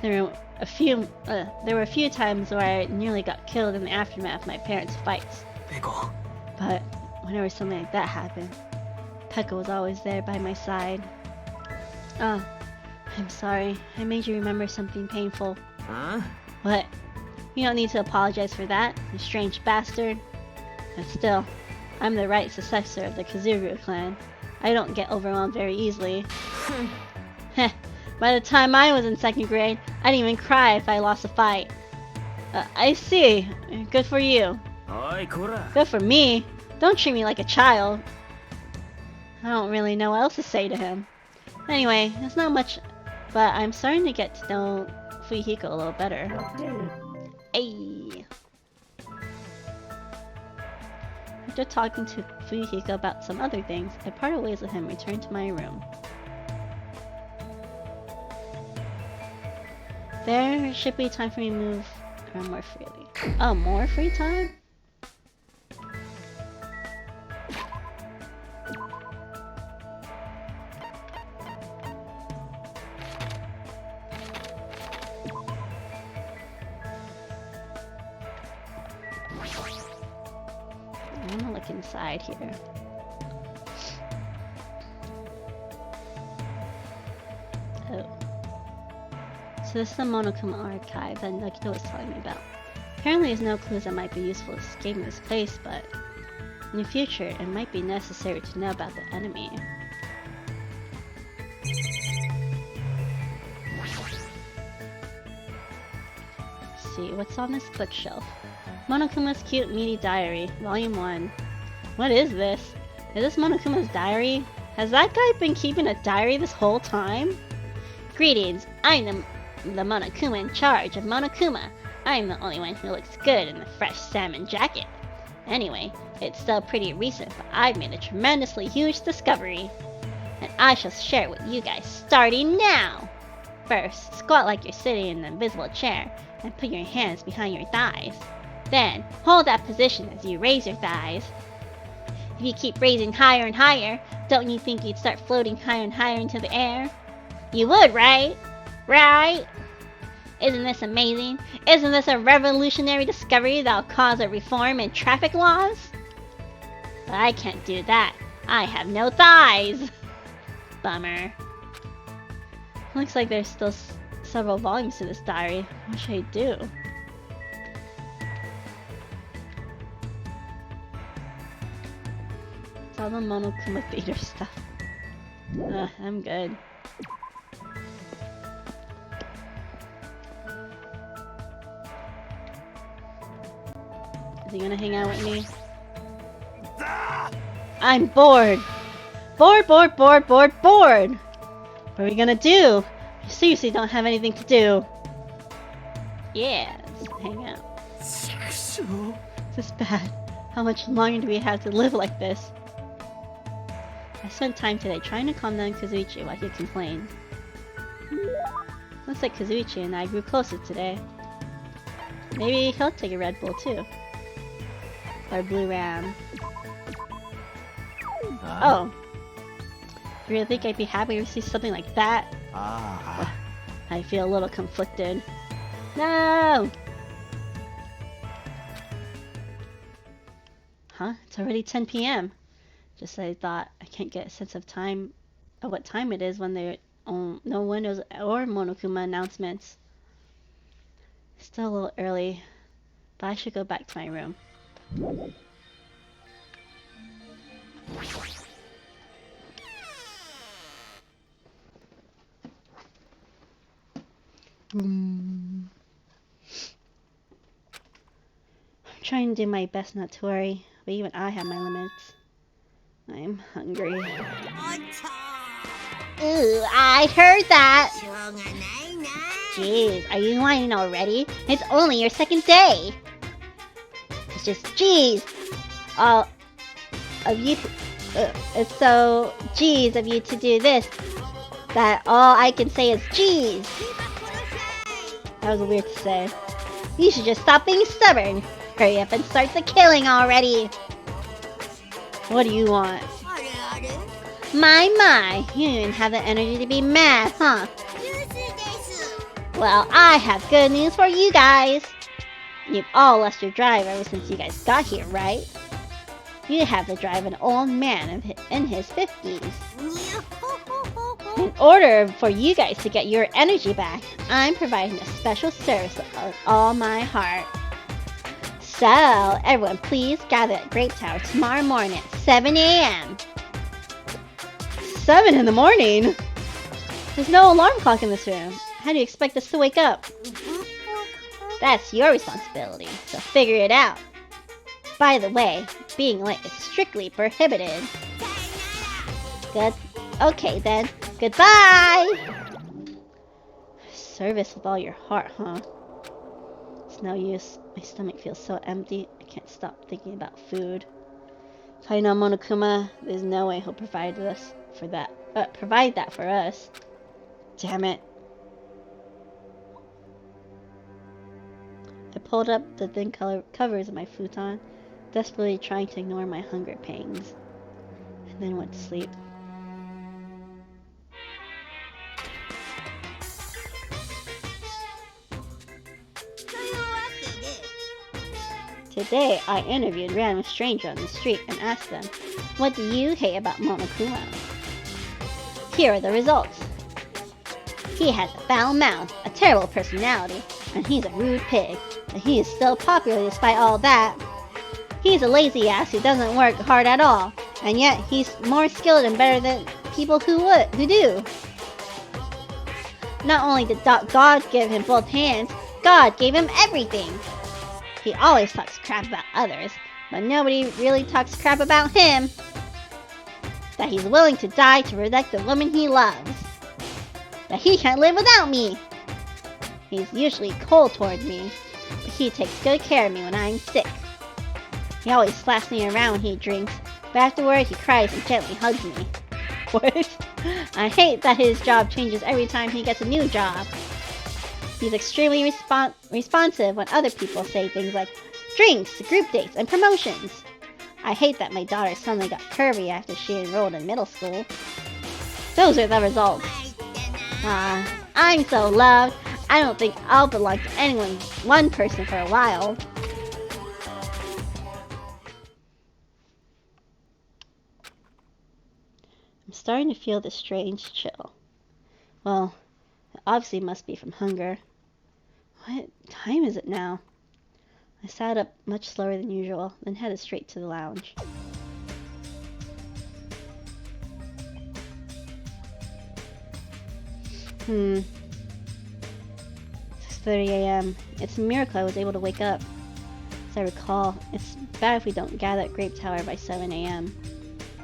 There were a few times where I nearly got killed in the aftermath of my parents' fights. But whenever something like that happened, Pekka was always there by my side. Oh, I'm sorry. I made you remember something painful. What? You don't need to apologize for that, you strange bastard. But still, I'm the right successor of the Kazuru clan. I don't get overwhelmed very easily. Heh, by the time I was in 2nd grade, I didn't even cry if I lost a fight. I see. Good for you. Good for me? Don't treat me like a child. I don't really know what else to say to him. Anyway, it's not much, but I'm starting to get to know Fuyuhiko a little better. Hey. After talking to Fuyuhiko about some other things, I parted ways with him and returned to my room. There should be time for me to move around more freely. Oh, more free time? I'm gonna look inside here. Oh. So this is the Monokuma archive that Nakito was telling me about. Apparently there's no clues that might be useful to escaping this place, but in the future it might be necessary to know about the enemy. Let's see, what's on this bookshelf? Monokuma's Cute Meaty Diary, Volume 1. What is this? Is this Monokuma's diary? Has that guy been keeping a diary this whole time? Greetings, I'm the Monokuma in charge of Monokuma. I'm the only one who looks good in the fresh salmon jacket. Anyway, it's still pretty recent, but I've made a tremendously huge discovery. And I shall share it with you guys starting now! First, squat like you're sitting in an invisible chair and put your hands behind your thighs. Then, hold that position as you raise your thighs. If you keep raising higher and higher, don't you think you'd start floating higher and higher into the air? You would, right? Right? Isn't this amazing? Isn't this a revolutionary discovery that'll cause a reform in traffic laws? But I can't do that. I have no thighs. Bummer. Looks like there's still several volumes to this diary. What should I do? It's all the Monokuma Theater stuff. I'm good. Is he gonna hang out with me? I'm bored! Bored! What are we gonna do? We seriously don't have anything to do. Yeah, let's hang out. This is bad. How much longer do we have to live like this? I spent time today trying to calm down Kazuichi while he complained. Looks like Kazuichi and I grew closer today. Maybe he'll take a Red Bull too. Or Blue Ram. Oh. You really think I'd be happy to see something like that? I feel a little conflicted. No! Huh? It's already 10 p.m. Just as I thought, I can't get a sense of time, of what time it is when there are no windows or Monokuma announcements. Still a little early, but I should go back to my room. I'm trying to do my best not to worry, but even I have my limits. I'm hungry. Ooh, I heard that! Jeez, are you whining already? It's only your 2nd day! It's just, jeez! All of you, it's so jeez of you to do this, that all I can say is jeez! That was weird to say. You should just stop being stubborn! Hurry up and start the killing already! What do you want? My, you don't even have the energy to be mad, huh? Well, I have good news for you guys! You've all lost your drive ever since you guys got here, right? You have the drive of an old man in his 50s. In order for you guys to get your energy back, I'm providing a special service with all my heart. So, everyone please gather at Grape Tower tomorrow morning at 7 a.m. 7 in the morning? There's no alarm clock in this room. How do you expect us to wake up? That's your responsibility, so figure it out. By the way, being late is strictly prohibited. Good. Okay then. Goodbye! Service with all your heart, huh? It's no use. My stomach feels so empty, I can't stop thinking about food. Kaino Monokuma, there's no way he'll provide that for us. Damn it. I pulled up the thin covers of my futon, desperately trying to ignore my hunger pangs, and then went to sleep. Today, I interviewed random strangers on the street and asked them, what do you hate about Monokuma? Here are the results. He has a foul mouth, a terrible personality, and he's a rude pig. But he is still popular despite all that. He's a lazy ass who doesn't work hard at all, and yet he's more skilled and better than people who do. Not only did God give him both hands, God gave him everything. He always talks crap about others, but nobody really talks crap about him. That he's willing to die to protect the woman he loves. That he can't live without me. He's usually cold toward me, but he takes good care of me when I'm sick. He always slaps me around when he drinks, but afterward he cries and gently hugs me. What? I hate that his job changes every time he gets a new job. He's extremely responsive when other people say things like drinks, group dates, and promotions. I hate that my daughter suddenly got curvy after she enrolled in middle school. Those are the results. I'm so loved. I don't think I'll belong to one person for a while. I'm starting to feel this strange chill. Well, it obviously must be from hunger. What time is it now? I sat up much slower than usual, then headed straight to the lounge. It's 6:30 a.m. It's a miracle I was able to wake up. As I recall, it's bad if we don't gather at Grape Tower by 7 a.m.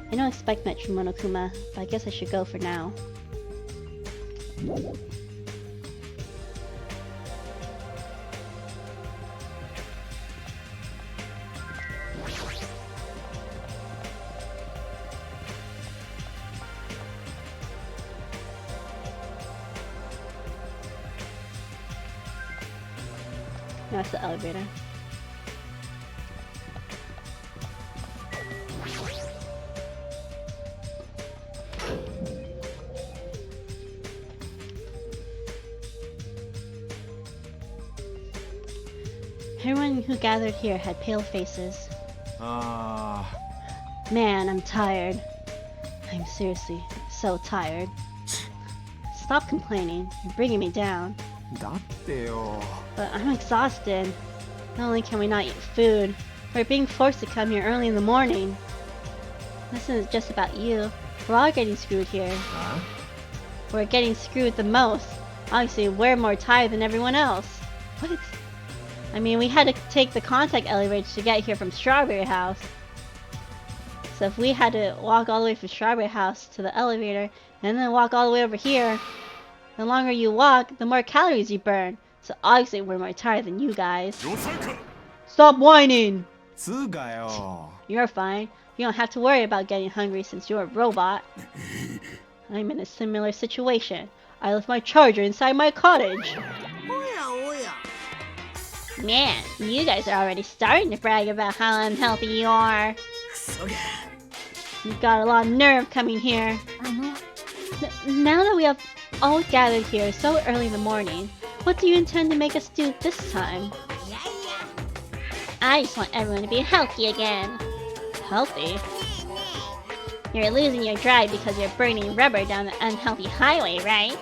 I don't expect much from Monokuma, but I guess I should go for now. No, it's the elevator. Everyone who gathered here had pale faces. Man, I'm tired. I'm seriously so tired. Stop complaining. You're bringing me down. But I'm exhausted. Not only can we not eat food, we're being forced to come here early in the morning. This isn't just about you. We're all getting screwed here. Huh? We're getting screwed the most. Obviously, we're more tired than everyone else. What? I mean, we had to take the contact elevator to get here from Strawberry House. So if we had to walk all the way from Strawberry House to the elevator, and then walk all the way over here, the longer you walk, the more calories you burn. So obviously we're more tired than you guys. Stop whining! You're fine. You don't have to worry about getting hungry since you're a robot. I'm in a similar situation. I left my charger inside my cottage. Man, you guys are already starting to brag about how unhealthy you are. You've got a lot of nerve coming here. Now that we have all gathered here so early in the morning, what do you intend to make us do this time? I just want everyone to be healthy again. Healthy? You're losing your drive because you're burning rubber down the unhealthy highway, right?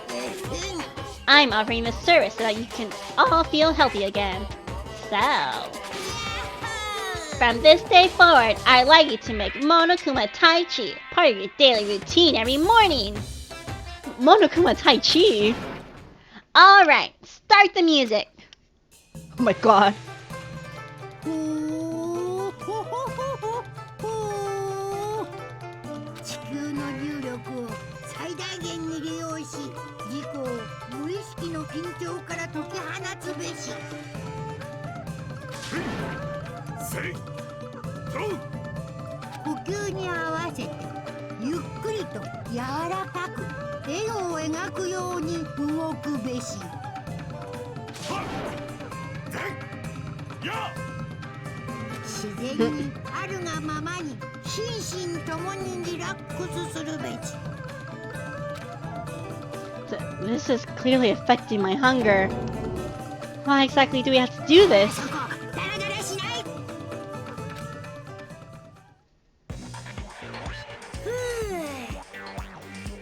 I'm offering this service so that you can all feel healthy again. So, from this day forward, I'd like you to make Monokuma Tai Chi part of your daily routine every morning. Monokuma Tai Chi? Alright, start the music. Oh my god. 地球の重力を最大限に利用し、自己を無意識の緊張から解き放つべし。呼吸に合わせてゆっくりと柔らかく円を描くように動くべし。自然にあるがままに心身ともにリラックスするべし。This is clearly affecting my hunger. Why exactly do we have to do this? そこダラダラしない。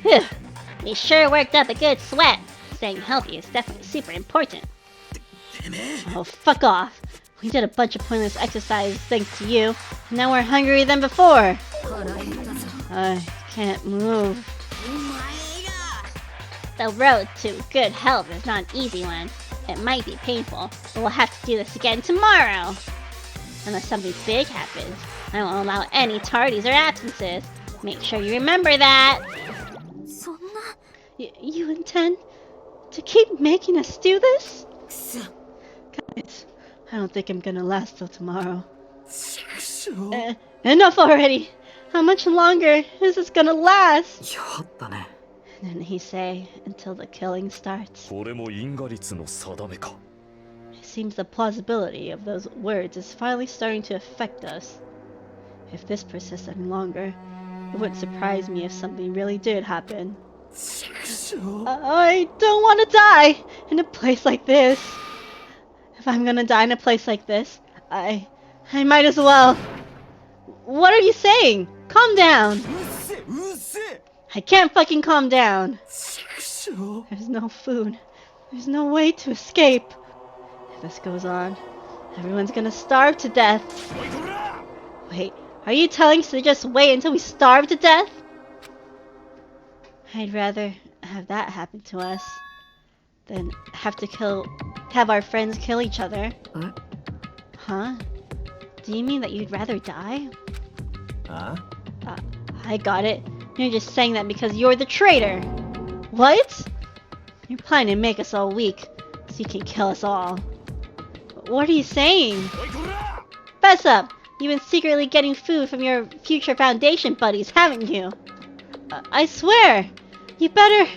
Phew. We sure worked up a good sweat. Staying healthy is definitely super important. Oh, fuck off. We did a bunch of pointless exercise thanks to you, and now we're hungrier than before. I can't move. The road to good health is not an easy one. It might be painful, but we'll have to do this again tomorrow. Unless something big happens, I won't allow any tardies or absences. Make sure you remember that. You intend to keep making us do this? Guys, I don't think I'm gonna last till tomorrow. Enough already! How much longer is this gonna last? Didn't he say until the killing starts? It seems the plausibility of those words is finally starting to affect us. If this persists any longer, it wouldn't surprise me if something really did happen. I don't want to die in a place like this. If I'm gonna die in a place like this, I might as well. What are you saying? Calm down. I can't fucking calm down. There's no food. There's no way to escape. If this goes on, everyone's gonna starve to death. Wait, are you telling us to just wait until we starve to death? I'd rather have that happen to us than have our friends kill each other. Huh? Do you mean that you'd rather die? I got it. You're just saying that because you're the traitor. What? You're planning to make us all weak so you can kill us all. What are you saying? Fess up! You've been secretly getting food from your future Foundation buddies, haven't you? I swear! You better...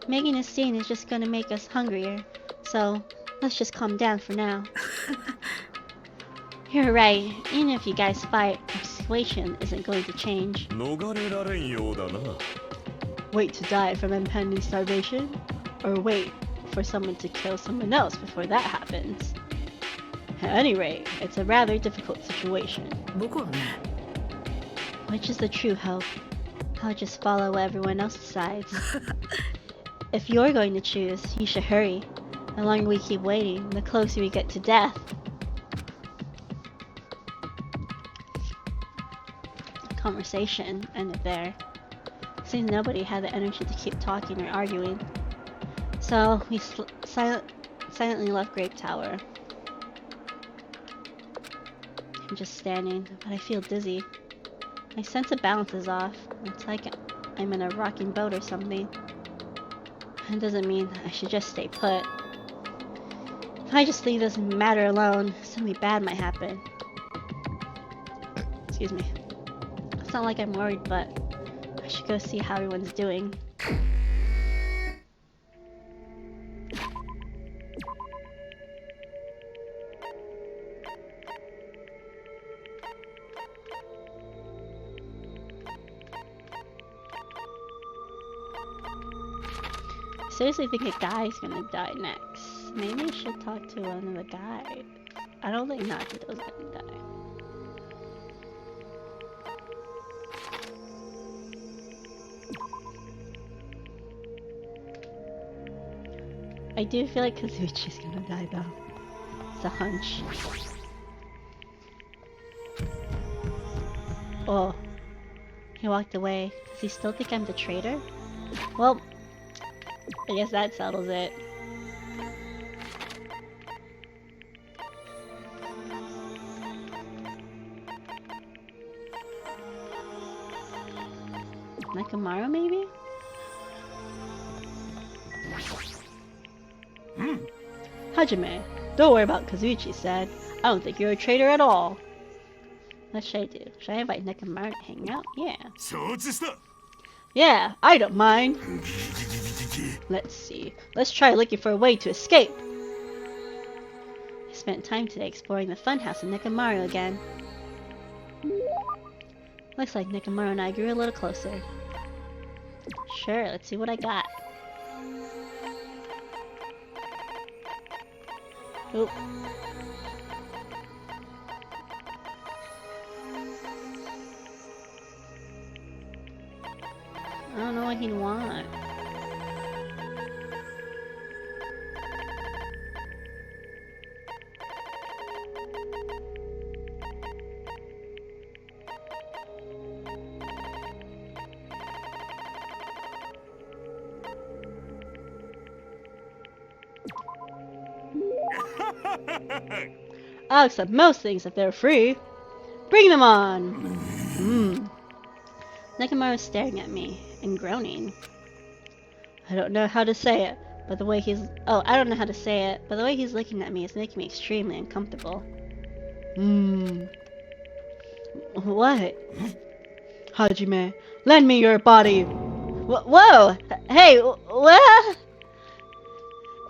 Making a scene is just gonna make us hungrier, so let's just calm down for now. You're right, even if you guys fight, our situation isn't going to change. Wait to die from impending starvation? Or wait for someone to kill someone else before that happens? At any rate, it's a rather difficult situation. Which is the true hope? I'll just follow what everyone else decides. If you're going to choose, you should hurry. The longer we keep waiting, the closer we get to death. The conversation ended there. Seems nobody had the energy to keep talking or arguing. So we silently left Grape Tower. I'm just standing, but I feel dizzy. My sense of balance is off. It's like I'm in a rocking boat or something. That doesn't mean I should just stay put. If I just leave this matter alone, something bad might happen. Excuse me. It's not like I'm worried, but I should go see how everyone's doing. I seriously think a guy's gonna die next. Maybe I should talk to one of the guys. I don't think Nagito's gonna die. I do feel like Kazuchi's gonna die though. It's a hunch. Oh. He walked away. Does he still think I'm the traitor? Well, I guess that settles it. Nakamaru, maybe? Hajime, don't worry about Kazuchi said. I don't think you're a traitor at all. What should I do? Should I invite Nakamaru to hang out? Yeah. Yeah, I don't mind. Let's see. Let's try looking for a way to escape. I spent time today exploring the funhouse in Nakamaru again. Looks like Nakamaru and I grew a little closer. Sure, let's see what I got. Oop. I don't know what he'd want. I'll accept most things if they're free. Bring them on! Nakamaru's staring at me and groaning. I don't know how to say it, but the way he's... Oh, I don't know how to say it, but the way he's looking at me is making me extremely uncomfortable. What? Hajime, lend me your body! Whoa! Hey, what?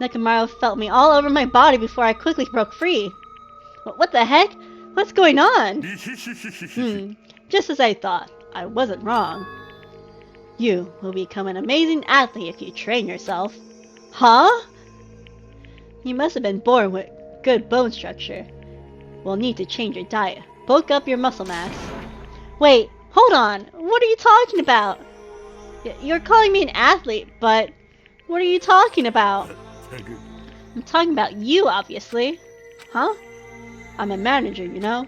Nakamaru felt me all over my body before I quickly broke free. What the heck? What's going on? Just as I thought. I wasn't wrong. You will become an amazing athlete if you train yourself. Huh? You must have been born with good bone structure. We'll need to change your diet. Bulk up your muscle mass. Wait, hold on. What are you talking about? You're calling me an athlete, but what are you talking about? I'm talking about you, obviously. Huh? I'm a manager, you know?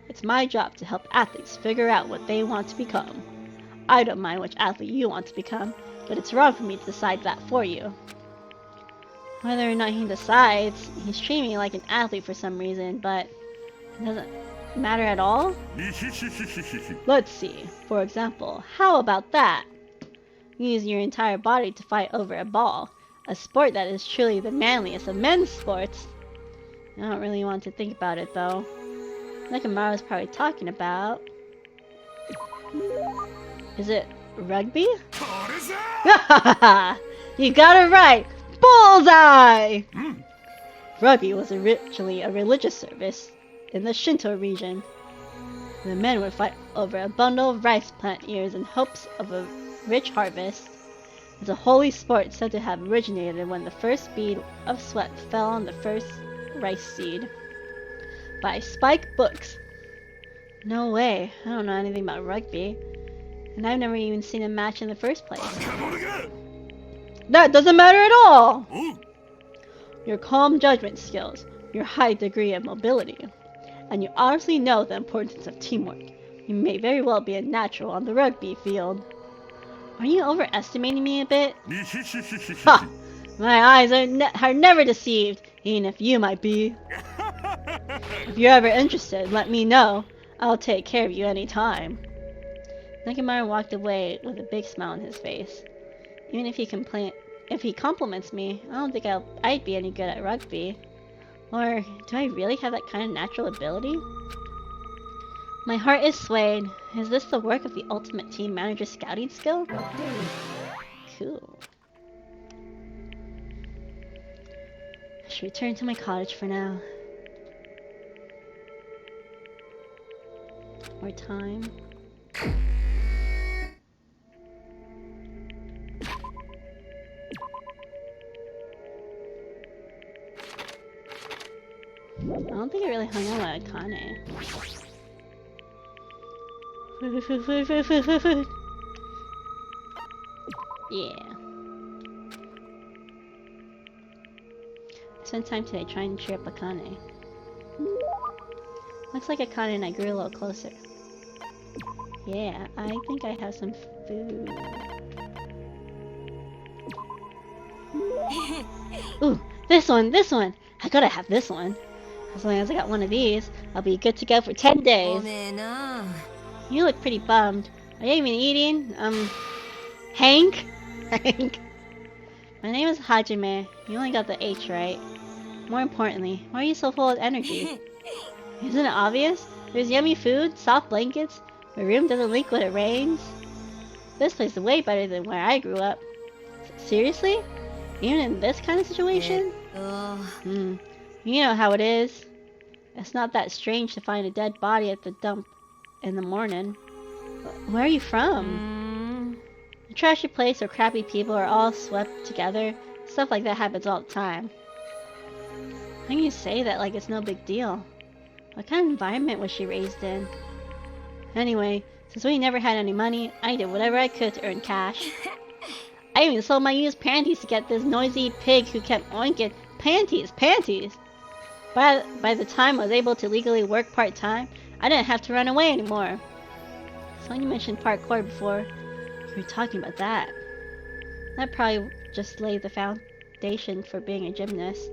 It's my job to help athletes figure out what they want to become. I don't mind which athlete you want to become, but it's wrong for me to decide that for you. Whether or not he decides, he's treating me like an athlete for some reason, but it doesn't matter at all? Let's see. For example, how about that? Use your entire body to fight over a ball, a sport that is truly the manliest of men's sports. I don't really want to think about it, though. Nakamaru's probably talking about... Is it rugby? You got it right! Bullseye! Rugby was originally a religious service in the Shinto region. The men would fight over a bundle of rice plant ears in hopes of a rich harvest. It's a holy sport said to have originated when the first bead of sweat fell on the first rice seed. By Spike Books. No way, I don't know anything about rugby. And I've never even seen a match in the first place. That doesn't matter at all! Your calm judgment skills, your high degree of mobility, and you obviously know the importance of teamwork. You may very well be a natural on the rugby field. Are you overestimating me a bit? Ha! My eyes are never deceived, even if you might be. If you're ever interested, let me know. I'll take care of you anytime. Nakamaru walked away with a big smile on his face. Even if he compliments me, I don't think I'd be any good at rugby. Or do I really have that kind of natural ability? My heart is swayed. Is this the work of the ultimate team manager scouting skill? Cool. I should return to my cottage for now. More time. I don't think I really hung out with Akane. Food. Yeah. Spend time today trying to cheer up Akane. Looks like Akane and I grew a little closer. Yeah, I think I have some food. Ooh, this one! I gotta have this one. As long as I got one of these, I'll be good to go for 10 days. You look pretty bummed. Are you even eating? Hank? Hank. My name is Hajime. You only got the H right. More importantly, why are you so full of energy? Isn't it obvious? There's yummy food, soft blankets, my room doesn't leak when it rains. This place is way better than where I grew up. Seriously? Even in this kind of situation? You know how it is. It's not that strange to find a dead body at the dump in the morning. Where are you from? A trashy place where crappy people are all swept together. Stuff like that happens all the time. How can you say that like it's no big deal? What kind of environment was she raised in? Anyway, since we never had any money, I did whatever I could to earn cash. I even sold my used panties to get this noisy pig who kept oinking, panties! By the time I was able to legally work part-time, I didn't have to run away anymore. So when you mentioned parkour before, you were talking about that. That probably just laid the foundation for being a gymnast.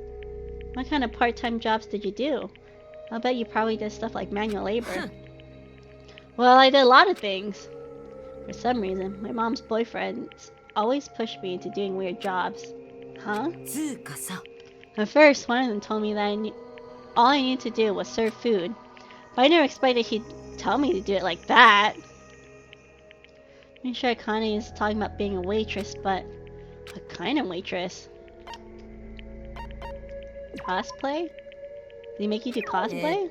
What kind of part-time jobs did you do? I'll bet you probably did stuff like manual labor. Well, I did a lot of things. For some reason, my mom's boyfriends always pushed me into doing weird jobs. Huh? At first, one of them told me that all I needed to do was serve food. But I never expected he'd tell me to do it like that. I'm sure Akane is talking about being a waitress, but what kind of waitress? Cosplay? Did he make you do cosplay?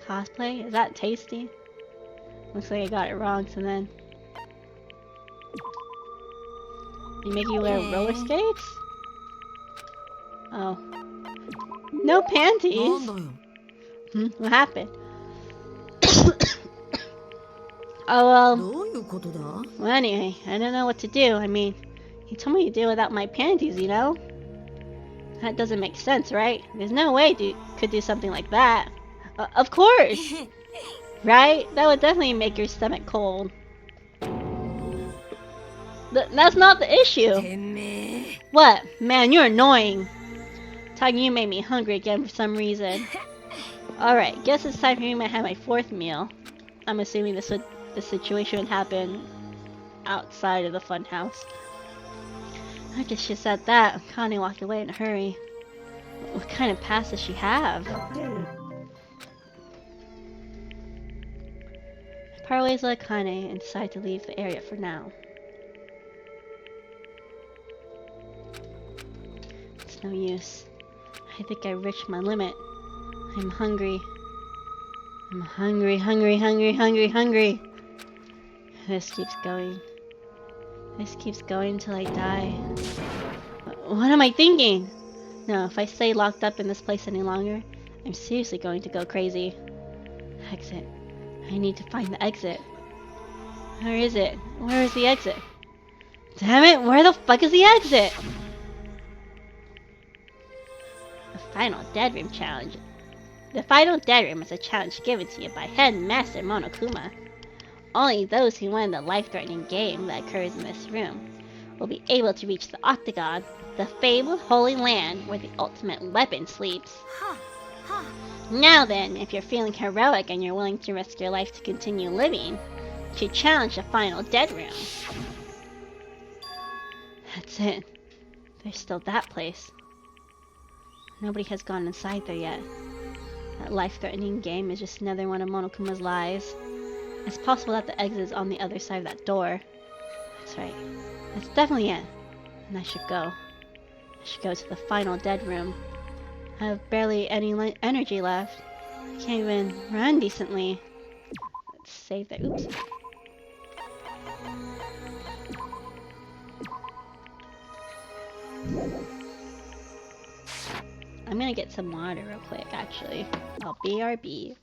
Cosplay? Is that tasty? Looks like I got it wrong, so then... Did he make you wear roller skates? Oh. No panties? What happened? Oh, well, anyway, I don't know what to do. I mean, he told me to do it without my panties, you know? That doesn't make sense, right? There's no way you could do something like that. Of course! Right? That would definitely make your stomach cold. That's not the issue. What? Man, you're annoying. Talking you made me hungry again for some reason. Alright, guess it's time for me to have my fourth meal. I'm assuming this situation would happen outside of the fun house. I guess she said that. Connie walked away in a hurry. What kind of past does she have? I part ways with Akane and decide to leave the area for now. It's no use. I think I reached my limit. I'm hungry. I'm hungry. This keeps going. This keeps going till I die. What am I thinking? No, if I stay locked up in this place any longer, I'm seriously going to go crazy. Exit. I need to find the exit. Where is it? Where is the exit? Damn it, where the fuck is the exit? The final dead room challenge. The final dead room is a challenge given to you by Headmaster Monokuma. Only those who win the life-threatening game that occurs in this room will be able to reach the Octagon, the fabled Holy Land where the ultimate weapon sleeps. Now then, if you're feeling heroic and you're willing to risk your life to continue living, you should challenge the final dead room. That's it. There's still that place. Nobody has gone inside there yet. That life-threatening game is just another one of Monokuma's lies. It's possible that the exit is on the other side of that door. That's right. That's definitely it. And I should go. I should go to the final dead room. I have barely any energy left. I can't even run decently. Let's save that. Oops. I'm gonna get some water real quick, actually. I'll BRB.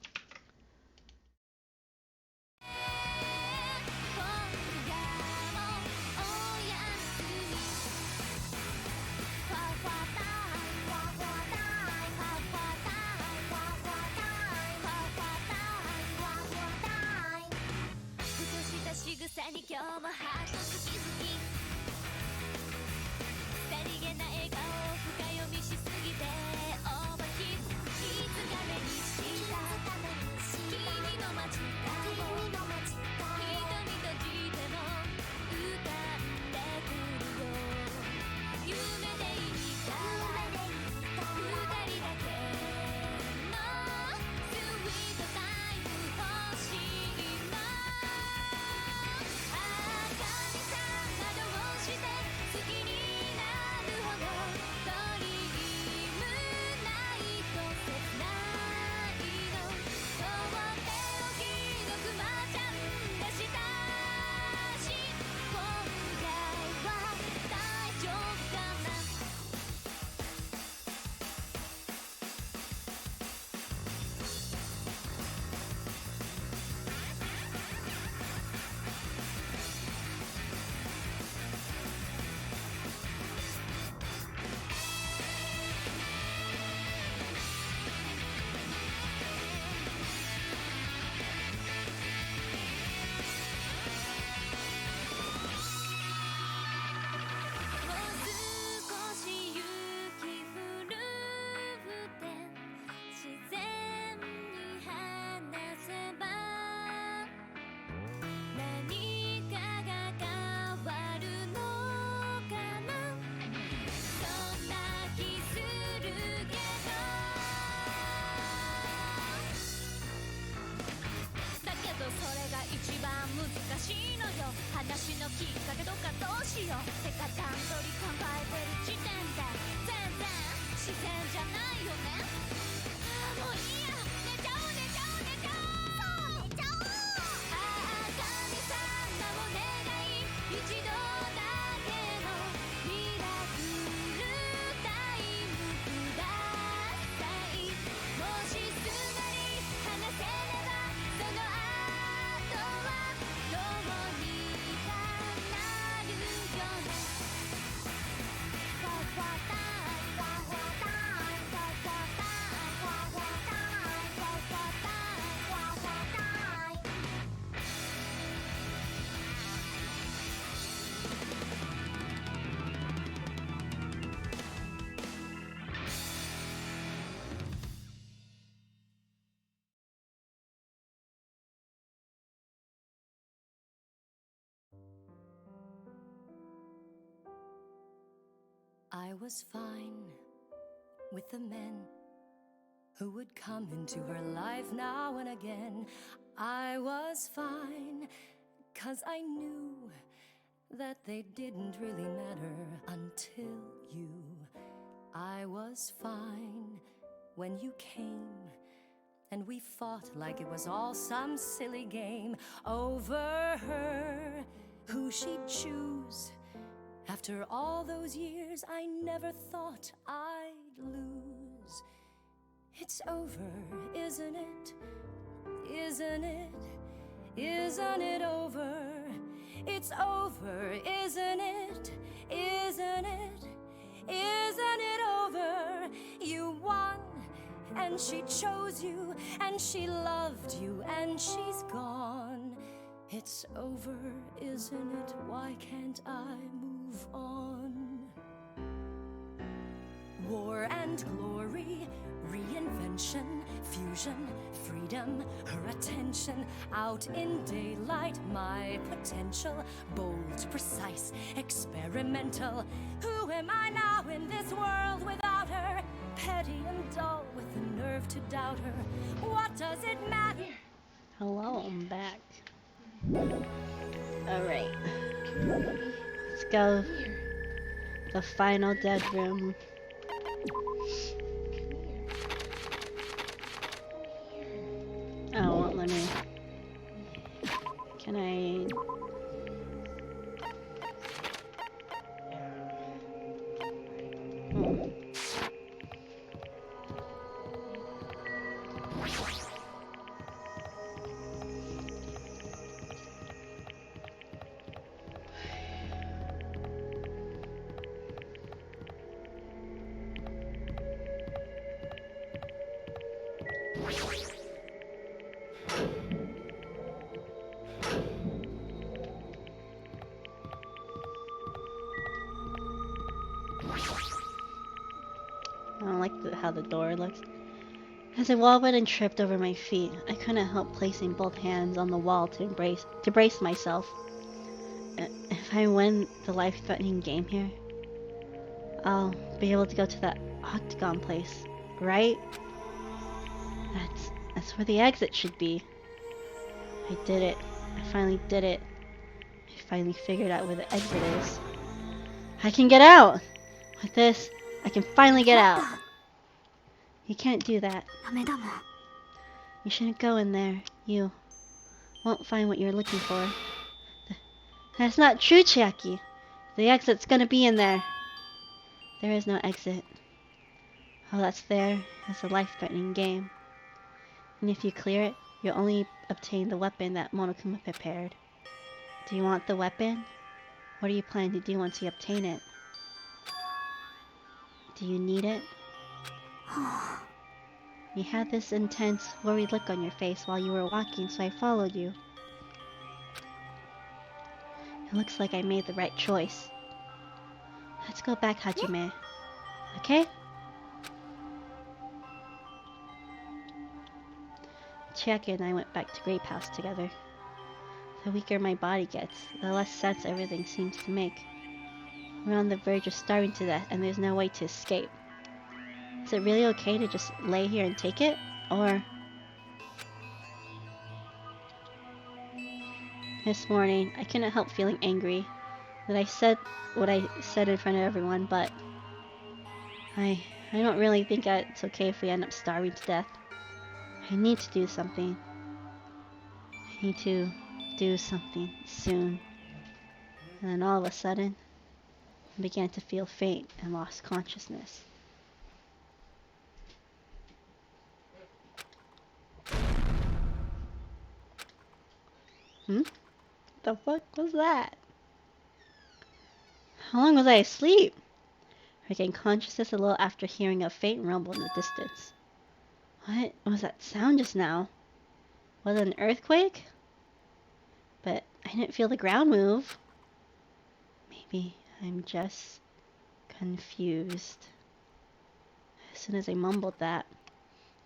I was fine with the men who would come into her life now and again. I was fine, 'cause I knew that they didn't really matter until you. I was fine when you came, and we fought like it was all some silly game over her, who she'd choose. After all those years, I never thought I'd lose. It's over, isn't it? Isn't it? Isn't it over? It's over, isn't it? Isn't it? Isn't it over? You won, and she chose you, and she loved you, and she's gone. It's over, isn't it? Why can't I move on? War and glory, reinvention, fusion, freedom, her attention, out in daylight, my potential, bold, precise, experimental. Who am I now in this world without her? Petty and dull, with the nerve to doubt her. What does it matter? Hello, I'm back. Alright. Let's go. The final dead room. Oh, it won't let me. Can I? I don't like how the door looks. As I wobbled and tripped over my feet, I couldn't help placing both hands on the wall to brace myself. If I win the life-threatening game here, I'll be able to go to that octagon place, right? That's where the exit should be. I did it. I finally did it. I finally figured out where the exit is. I can get out! With this, I can finally get out. You can't do that. You shouldn't go in there. You won't find what you're looking for. That's not true, Chiaki. The exit's gonna be in there. There is no exit. All that's there is a life-threatening game. And if you clear it, you'll only obtain the weapon that Monokuma prepared. Do you want the weapon? What do you plan to do once you obtain it? Do you need it? You had this intense, worried look on your face while you were walking, so I followed you. It looks like I made the right choice. Let's go back, Hajime. Okay? Chiaki and I went back to Grape House together. The weaker my body gets, the less sense everything seems to make. We're on the verge of starving to death, and there's no way to escape. Is it really okay to just lay here and take it? Or... This morning, I couldn't help feeling angry that I said what I said in front of everyone, but I don't really think it's okay if we end up starving to death. I need to do something. I need to do something soon. And then all of a sudden, I began to feel faint and lost consciousness. The fuck was that? How long was I asleep? I regained consciousness a little after hearing a faint rumble in the distance. What was that sound just now? Was it an earthquake? But I didn't feel the ground move. Maybe I'm just confused. As soon as I mumbled that,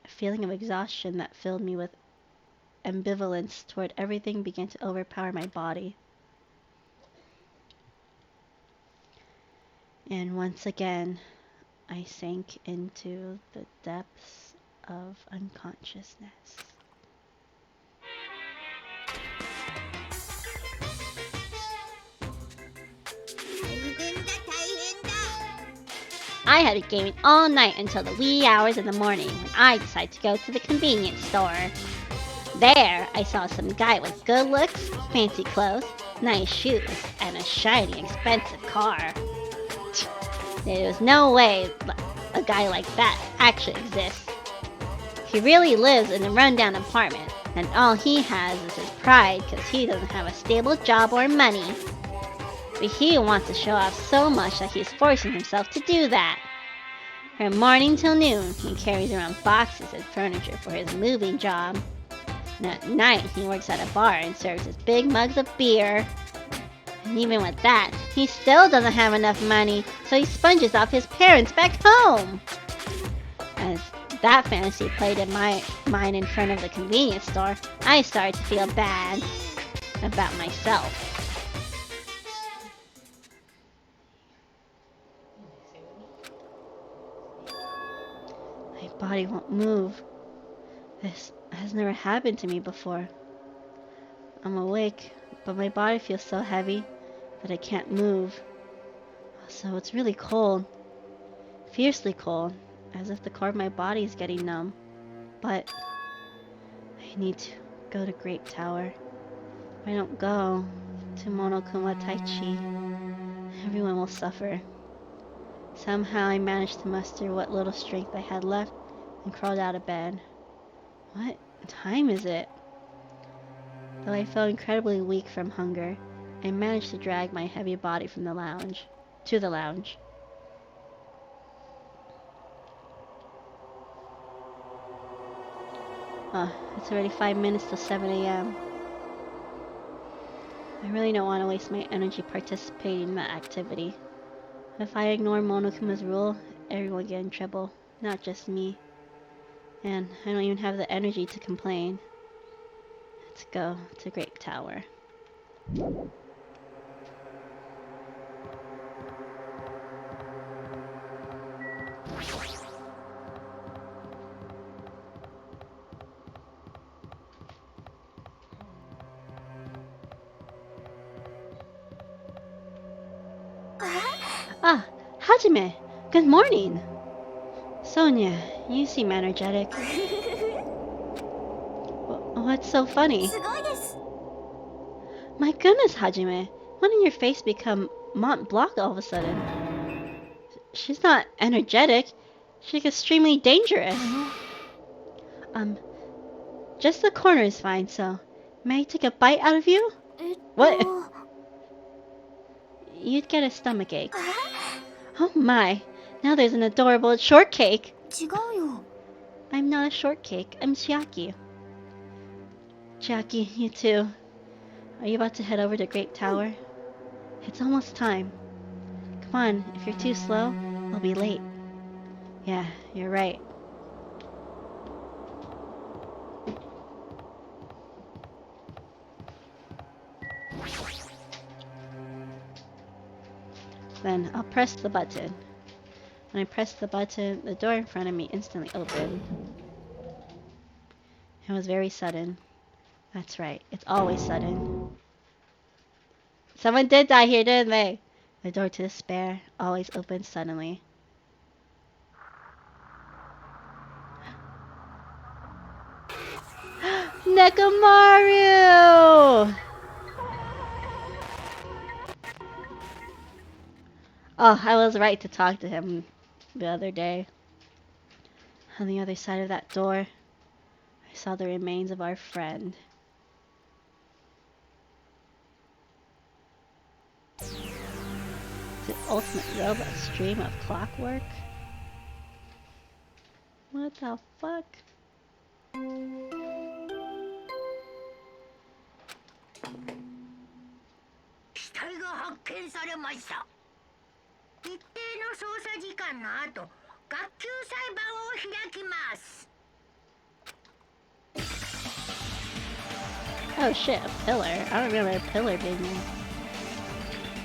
a feeling of exhaustion that filled me with ambivalence toward everything began to overpower my body. And once again, I sank into the depths of unconsciousness. I had been gaming all night until the wee hours of the morning when I decided to go to the convenience store. There, I saw some guy with good looks, fancy clothes, nice shoes, and a shiny, expensive car. There was no way a guy like that actually exists. He really lives in a rundown apartment, and all he has is his pride because he doesn't have a stable job or money. But he wants to show off so much that he's forcing himself to do that. From morning till noon, he carries around boxes and furniture for his moving job. And at night, he works at a bar and serves his big mugs of beer. And even with that, he still doesn't have enough money, so he sponges off his parents back home. As that fantasy played in my mind in front of the convenience store, I started to feel bad about myself. My body won't move. This has never happened to me before. I'm awake, but my body feels so heavy that I can't move. So it's really cold. Fiercely cold, as if the core of my body is getting numb. But I need to go to Grape Tower. If I don't go to Monokuma Taichi, everyone will suffer. Somehow I managed to muster what little strength I had left and crawled out of bed. What time is it? Though I felt incredibly weak from hunger, I managed to drag my heavy body from the lounge to the lounge. It's already 5 minutes till 7 a.m. I really don't want to waste my energy participating in that activity. If I ignore Monokuma's rule, everyone get in trouble, not just me. And I don't even have the energy to complain. Let's go to Great Tower. Ah, Hajime! Good morning! Sonia, you seem energetic. What's so funny? My goodness, Hajime! When did your face become Mont Blanc all of a sudden? She's not energetic. She's extremely dangerous. Just the corner is fine, so... May I take a bite out of you? What? You'd get a stomachache. Oh my! Now there's an adorable shortcake! I'm not a shortcake, I'm Chiaki. Chiaki, you too. Are you about to head over to Great Tower? It's almost time. Come on, if you're too slow, we'll be late. Yeah, you're right. Then I'll press the button. When I press the button, the door in front of me instantly opened. It was very sudden. That's right, it's always sudden. Someone did die here, didn't they? The door to despair always opens suddenly. Nekomaru! Oh, I was right to talk to him the other day. On the other side of that door, I saw the remains of our friend. The ultimate robe, a stream of clockwork? What the fuck? 死体が発見されました。一定の捜査時間の後、学級裁判を開きます。 Oh shit, a pillar. I don't remember a pillar being there.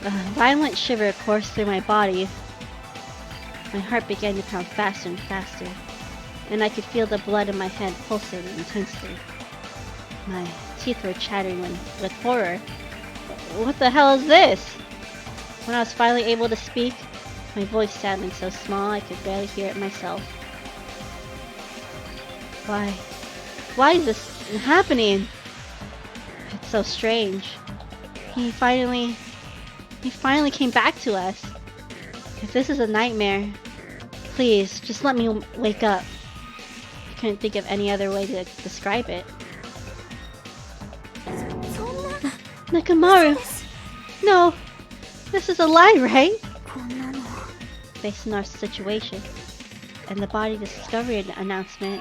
A violent shiver coursed through my body. My heart began to pound faster and faster, and I could feel the blood in my head pulsating intensely. My teeth were chattering with horror. What the hell is this? When I was finally able to speak, my voice sounded so small I could barely hear it myself. Why is this happening? It's so strange. He finally came back to us. If this is a nightmare, please, just let me wake up. I couldn't think of any other way to describe it. Nekomaru! No! This is a lie, right? Based on our situation and the body discovery announcement,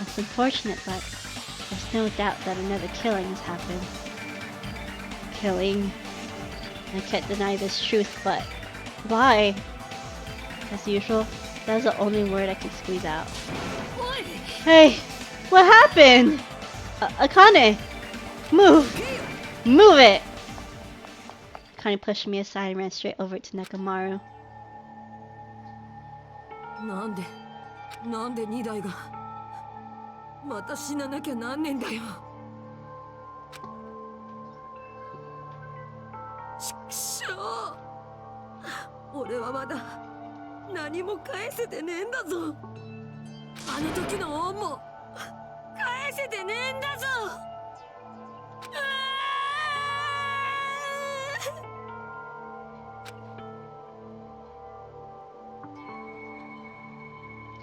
it's unfortunate, but there's no doubt that another killing has happened. Killing? I can't deny this truth, but why? As usual, that was the only word I could squeeze out. Hey! What happened? Akane! Move! Move it! Akane pushed me aside and ran straight over to Nekomaru. なんで2台がまた死ななきゃなんねんだよ。ちくしょう。俺はまだ何も返せてねえんだぞ。あの時の恩も返せてねえんだぞ。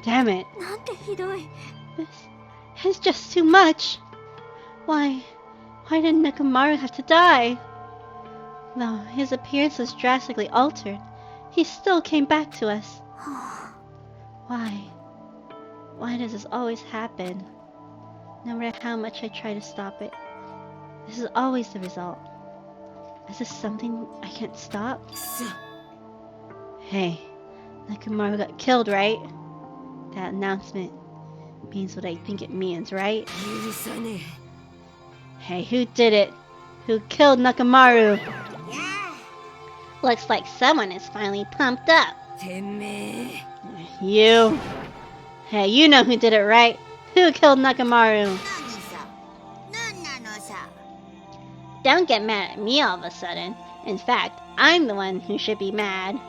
Damn it. This is just too much. Why did Nekomaru have to die? Though his appearance was drastically altered, he still came back to us. Why does this always happen? No matter how much I try to stop it, this is always the result. Is this something I can't stop? Hey, Nakamaru got killed, right? That announcement means what I think it means, right? Hey, who did it? Who killed Nakamaru? Yeah. Looks like someone is finally pumped up. You. Hey, you know who did it, right? Who killed Nakamaru? 何さ何なのさ Don't get mad at me all of a sudden. In fact, I'm the one who should be mad.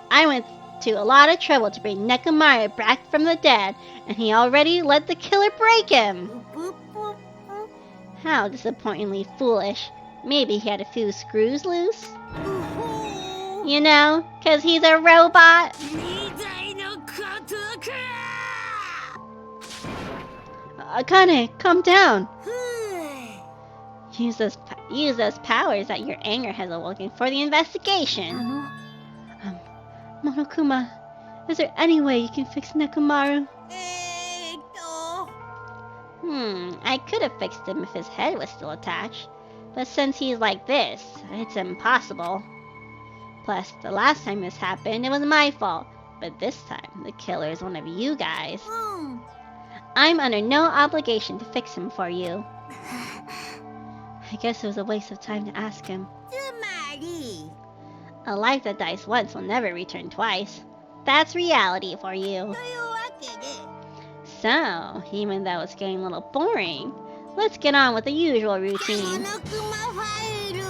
I went to a lot of trouble to bring Nakamaru back from the dead, and he already let the killer break him. ぷっぷっ How disappointingly foolish. Maybe he had a few screws loose? ぷうほー You know, 'cause he's a robot? 二台のことか Akane, calm down. ふぅ Use those powers that your anger has awoken for the investigation. Monokuma, is there any way you can fix Nakamaru? I could have fixed him if his head was still attached. But since he's like this, it's impossible. Plus, the last time this happened, it was my fault. But this time, the killer is one of you guys. うん I'm under no obligation to fix him for you. I guess it was a waste of time to ask him. つまり A life that dies once will never return twice. That's reality for you. というわけで So, even though it's getting a little boring, let's get on with the usual モ routine. ノクマファイル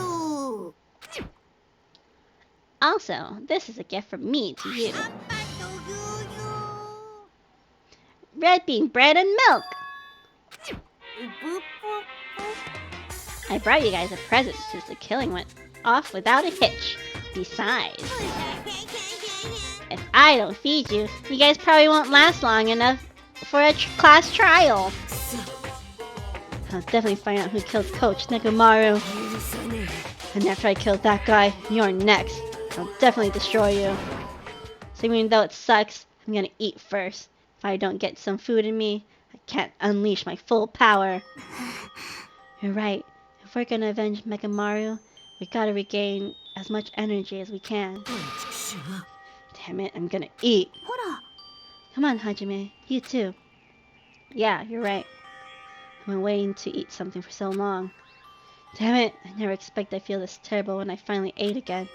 Also, this is a gift from me to you. パパと牛乳 Red bean bread and milk! ぷっぷっ I brought you guys a present since the killing went off without a hitch. Besides, if I don't feed you, you guys probably won't last long enough for a class trial. I'll definitely find out who killed Coach Nekomaru. And after I kill that guy, you're next. I'll definitely destroy you. So even though it sucks, I'm gonna eat first. If I don't get some food in me, I can't unleash my full power. You're right. If we're gonna avenge Megamaru, we gotta regain as much energy as we can. Damn it, I'm gonna eat. ほら Come on, Hajime. You too. Yeah, you're right. I've been waiting to eat something for so long. Damn it, I never expected I feel this terrible when I finally ate again. ね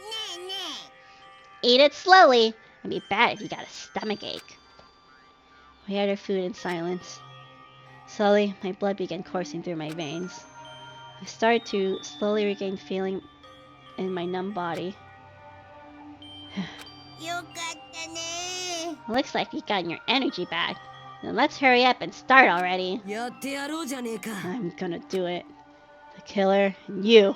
えね Eat it slowly. It'd be bad if you got a stomachache. We ate our food in silence. Slowly, my blood began coursing through my veins. I started to slowly regain feeling in my numb body. えよかったね Looks like you got your energy back. Then let's hurry up and start already. やってやろうじゃねえか I'm gonna do it. The killer and you.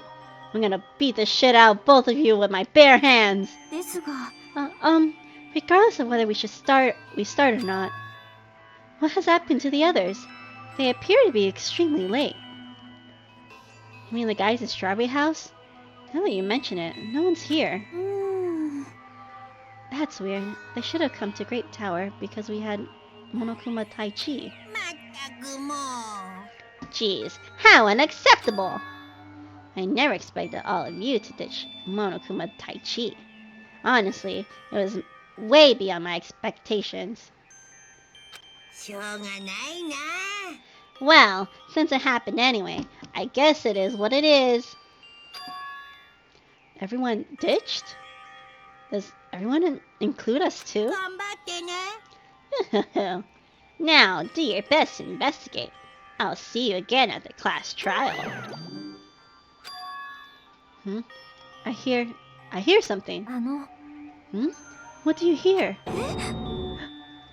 I'm gonna beat the shit out of both of you with my bare hands. ですが Regardless of whether we start or not, what has happened to the others? They appear to be extremely late. You mean the guys at Strawberry House? Now that you mention it, no one's here. うーん That's weird. They should have come to Great Tower because we had Monokuma Tai Chi. まったくもう Jeez, how unacceptable! I never expected all of you to ditch Monokuma Tai Chi. Honestly, it was way beyond my expectations. しょうがないな Well, since it happened anyway, I guess it is what it is. Everyone ditched? Does everyone include us too? 頑張ってね Now, do your best to investigate. I'll see you again at the class trial. I hear something. あの What do you hear?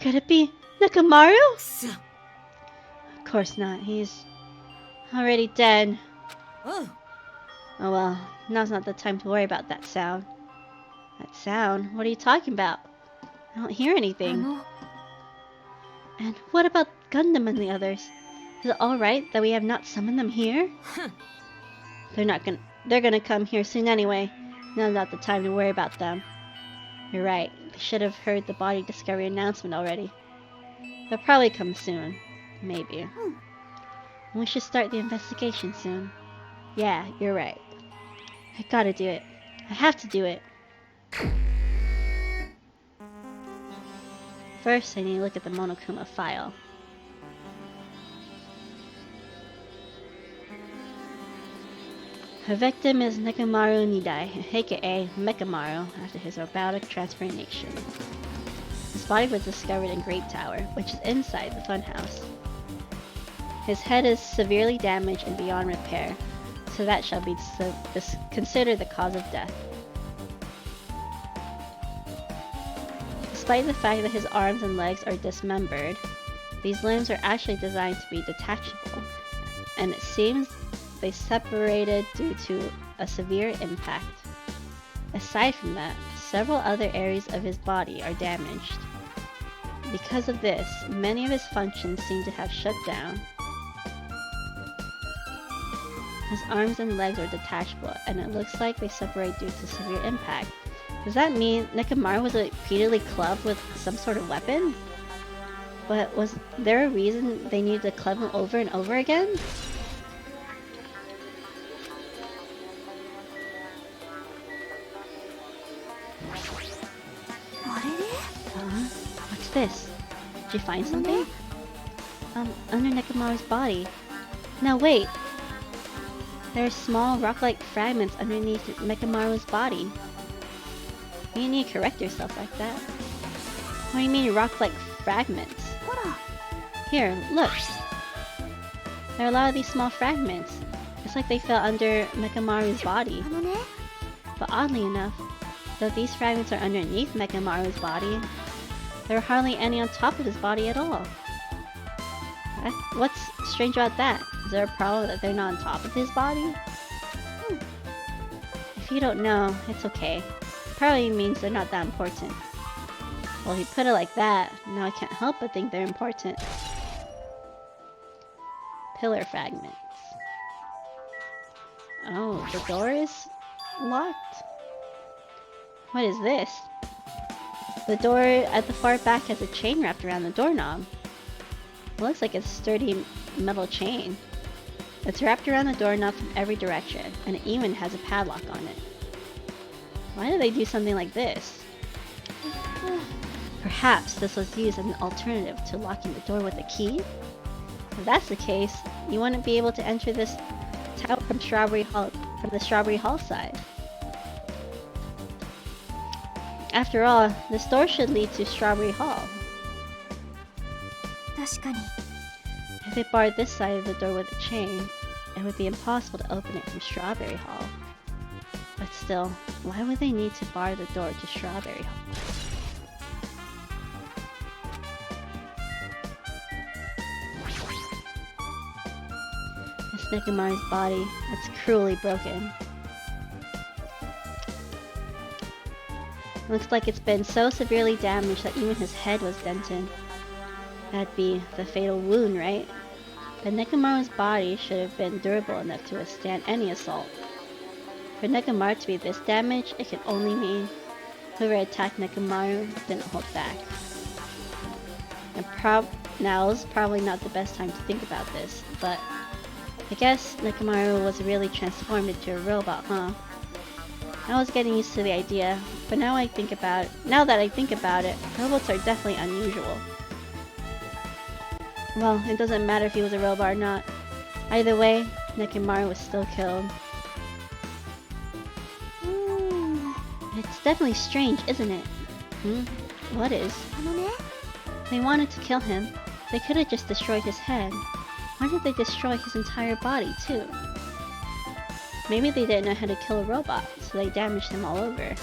Could it be Nakamaru? さ Of course not. He's already dead. おう Oh well, now's not the time to worry about that sound. That sound? What are you talking about? I don't hear あ anything. の And what about Gundam and the others? Is it alright that we have not summoned them here? They're gonna come here soon anyway. Now's not the time to worry about them. You're right. They should have heard the body discovery announcement already. They'll probably come soon. Maybe. We should start the investigation soon. Yeah, you're right. I gotta do it. I have to do it. First, I need to look at the Monokuma file. Her victim is Nekomaru Nidai, aka Mekamaru, after his robotic transformation. His body was discovered in Grape Tower, which is inside the funhouse. His head is severely damaged and beyond repair, so that shall be considered the cause of death. Despite the fact that his arms and legs are dismembered, these limbs are actually designed to be detachable, and it seems they separated due to a severe impact. Aside from that, several other areas of his body are damaged. Because of this, many of his functions seem to have shut down. His arms and legs are detachable, and it looks like they separate due to severe impact. Does that mean Nekomaru was repeatedly clubbed with some sort of weapon? But was there a reason they needed to club him over and over again? What's this? Did you find something? Under Nekomaru's body. No, wait! There are small rock-like fragments underneath Mekamaru's body. You need to correct yourself like that. What do you mean rock-like fragments? Here, look! There are a lot of these small fragments. It's like they fell under Mekamaru's body. But oddly enough, though these fragments are underneath Mekamaru's body, there are hardly any on top of his body at all. What's strange about that? Is there a problem that they're not on top of his body? If you don't know, it's okay. Probably means they're not that important. Well, if you put it like that, now I can't help but think they're important. Pillar fragments. Oh, the door is locked? What is this? The door at the far back has a chain wrapped around the doorknob. It looks like a sturdy metal chain. It's wrapped around the doorknob from every direction, and it even has a padlock on it. Why did they do something like this? Perhaps this was used as an alternative to locking the door with a key? If that's the case, you wouldn't be able to enter this tower from the Strawberry Hall side. After all, this door should lead to Strawberry Hall. If they barred this side of the door with a chain, it would be impossible to open it from Strawberry Hall. But still, why would they need to bar the door to Strawberry Hall? It's Nekomaru's body that's cruelly broken. Looks like it's been so severely damaged that even his head was dented. That'd be the fatal wound, right? But Nekomaru's body should have been durable enough to withstand any assault. For Nekomaru to be this damaged, it could only mean whoever attacked Nekomaru didn't hold back. And now's probably not the best time to think about this, but I guess Nekomaru was really transformed into a robot, huh? I was getting used to the idea, but now that I think about it, robots are definitely unusual. Well, it doesn't matter if he was a robot or not. Either way, Nekomaru was still killed. It's definitely strange, isn't it? What is? They wanted to kill him. They could have just destroyed his head. Why did they destroy his entire body, too? Maybe they didn't know how to kill a robot, so they damaged him all over.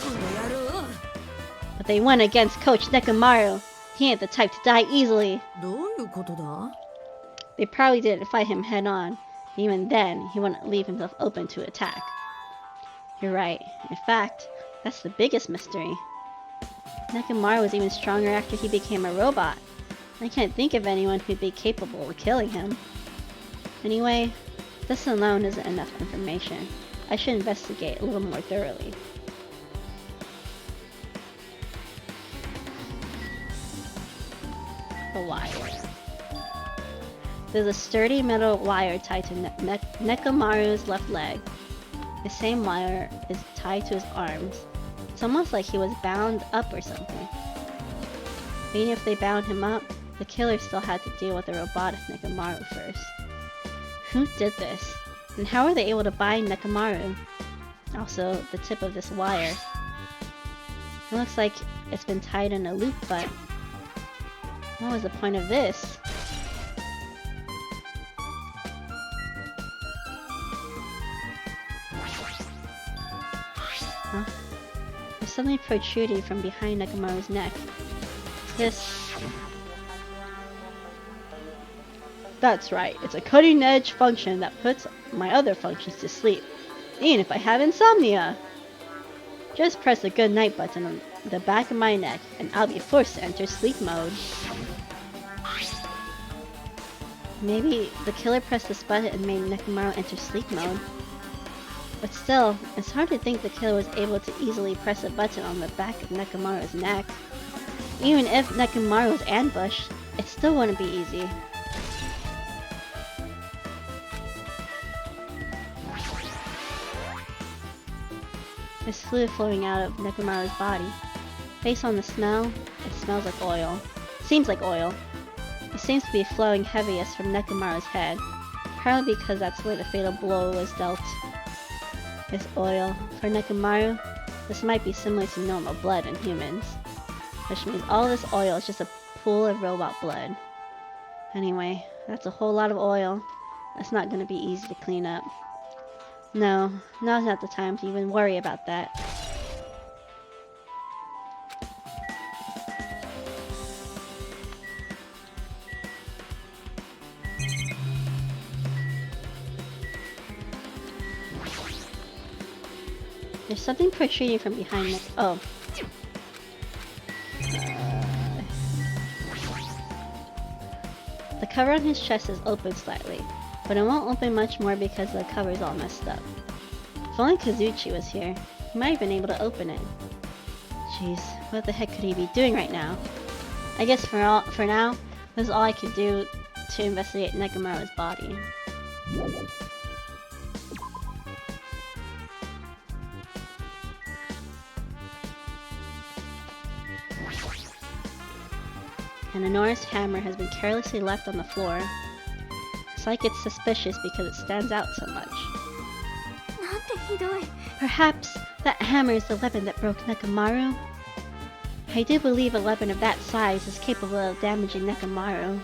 But they went against Coach Nekomaru. He ain't the type to die easily. They probably didn't fight him head on. Even then, he wouldn't leave himself open to attack. You're right. In fact, that's the biggest mystery. Nekomaru was even stronger after he became a robot. I can't think of anyone who'd be capable of killing him. Anyway, this alone isn't enough information. I should investigate a little more thoroughly. The wire. There's a sturdy metal wire tied to Nekomaru's left leg. The same wire is tied to his arms. It's almost like he was bound up or something. Even if they bound him up, the killer still had to deal with the robotic Nekomaru first. Who did this? And how are they able to bind Nekomaru? Also, the tip of this wire. It looks like it's been tied in a loop, but what was the point of this? Huh? There's something protruding from behind Nekomaru's neck. This... That's right, it's a cutting-edge function that puts my other functions to sleep, even if I have insomnia! Just press the good night button on the back of my neck, and I'll be forced to enter sleep mode. Maybe the killer pressed this button and made Nekomaru enter sleep mode. But still, it's hard to think the killer was able to easily press a button on the back of Nekomaru's neck. Even if Nekomaru was ambushed, it still wouldn't be easy. There's fluid flowing out of Nekomaru's body. Based on the smell, it smells like oil. Seems like oil. It seems to be flowing heaviest from Nekomaru's head, probably because that's where the fatal blow was dealt. This oil. For Nekomaru, this might be similar to normal blood in humans, which means all this oil is just a pool of robot blood. Anyway, that's a whole lot of oil. That's not going to be easy to clean up. No, now's not the time to even worry about that. There's something protruding from behind Nick. Oh. The cover on his chest is open slightly, but it won't open much more because the cover's all messed up. If only Kazuchi was here, he might have been able to open it. Jeez, what the heck could he be doing right now? I guess for now, this is all I could do to investigate Nekomaru's body. An enormous hammer has been carelessly left on the floor. It's like it's suspicious because it stands out so much. Perhaps that hammer is the weapon that broke Nekomaru? I do believe a weapon of that size is capable of damaging Nekomaru.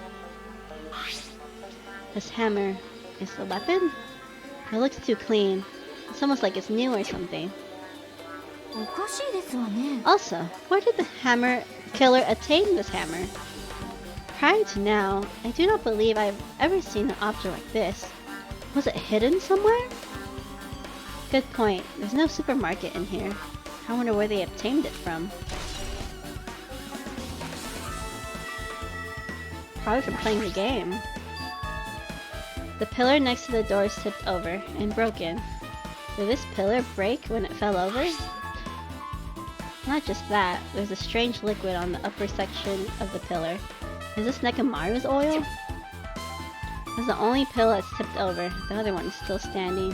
This hammer is the weapon? It looks too clean. It's almost like it's new or something. Also, where did the hammer killer attain this hammer? Prior to now, I do not believe I've ever seen an object like this. Was it hidden somewhere? Good point. There's no supermarket in here. I wonder where they obtained it from. Probably from playing the game. The pillar next to the door is tipped over and broken. Did this pillar break when it fell over? Not just that, there's a strange liquid on the upper section of the pillar. Is this Nekomaru's oil? It's the only pillar that's tipped over. The other one is still standing.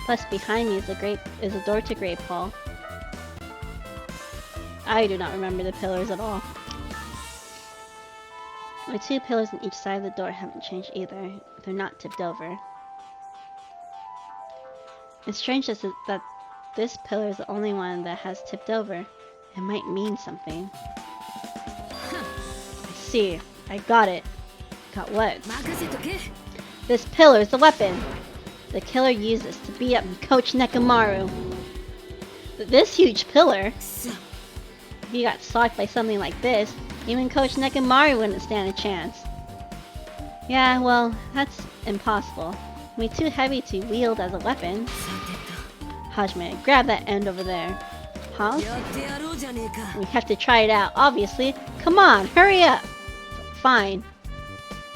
Plus, behind me is a door to Great Hall. I do not remember the pillars at all. The two pillars on each side of the door haven't changed either. They're not tipped over. It's strange that this pillar is the only one that has tipped over. It might mean something. I see. I got it. Got what? This pillar is the weapon! The killer used this to beat up Coach Nekomaru. This huge pillar? If he got socked by something like this, even Coach Nekomaru wouldn't stand a chance. Yeah, well, that's impossible. It'd be too heavy to wield as a weapon. Hajime, grab that end over there. Huh? We have to try it out, obviously. Come on, hurry up! Fine.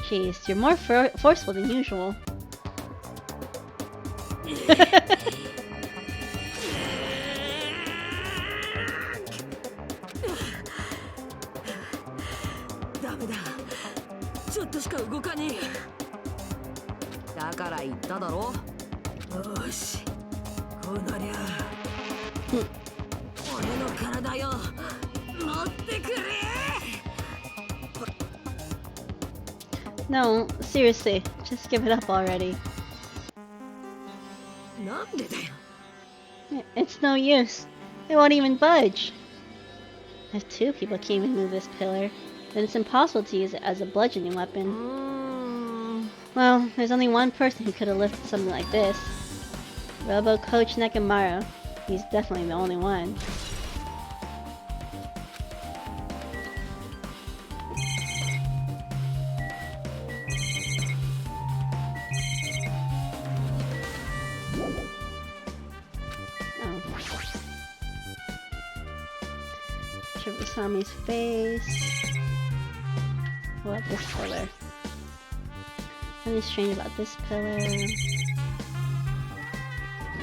Jeez, you're more forceful than usual. No, seriously, just give it up already. It's no use. It won't even budge. If two people can't even move this pillar, then it's impossible to use it as a bludgeoning weapon. Well, there's only one person who could have lifted something like this. Robo Coach Nekomaru. He's definitely the only one. Shibasami's face. What about this pillar? Something strange about this pillar.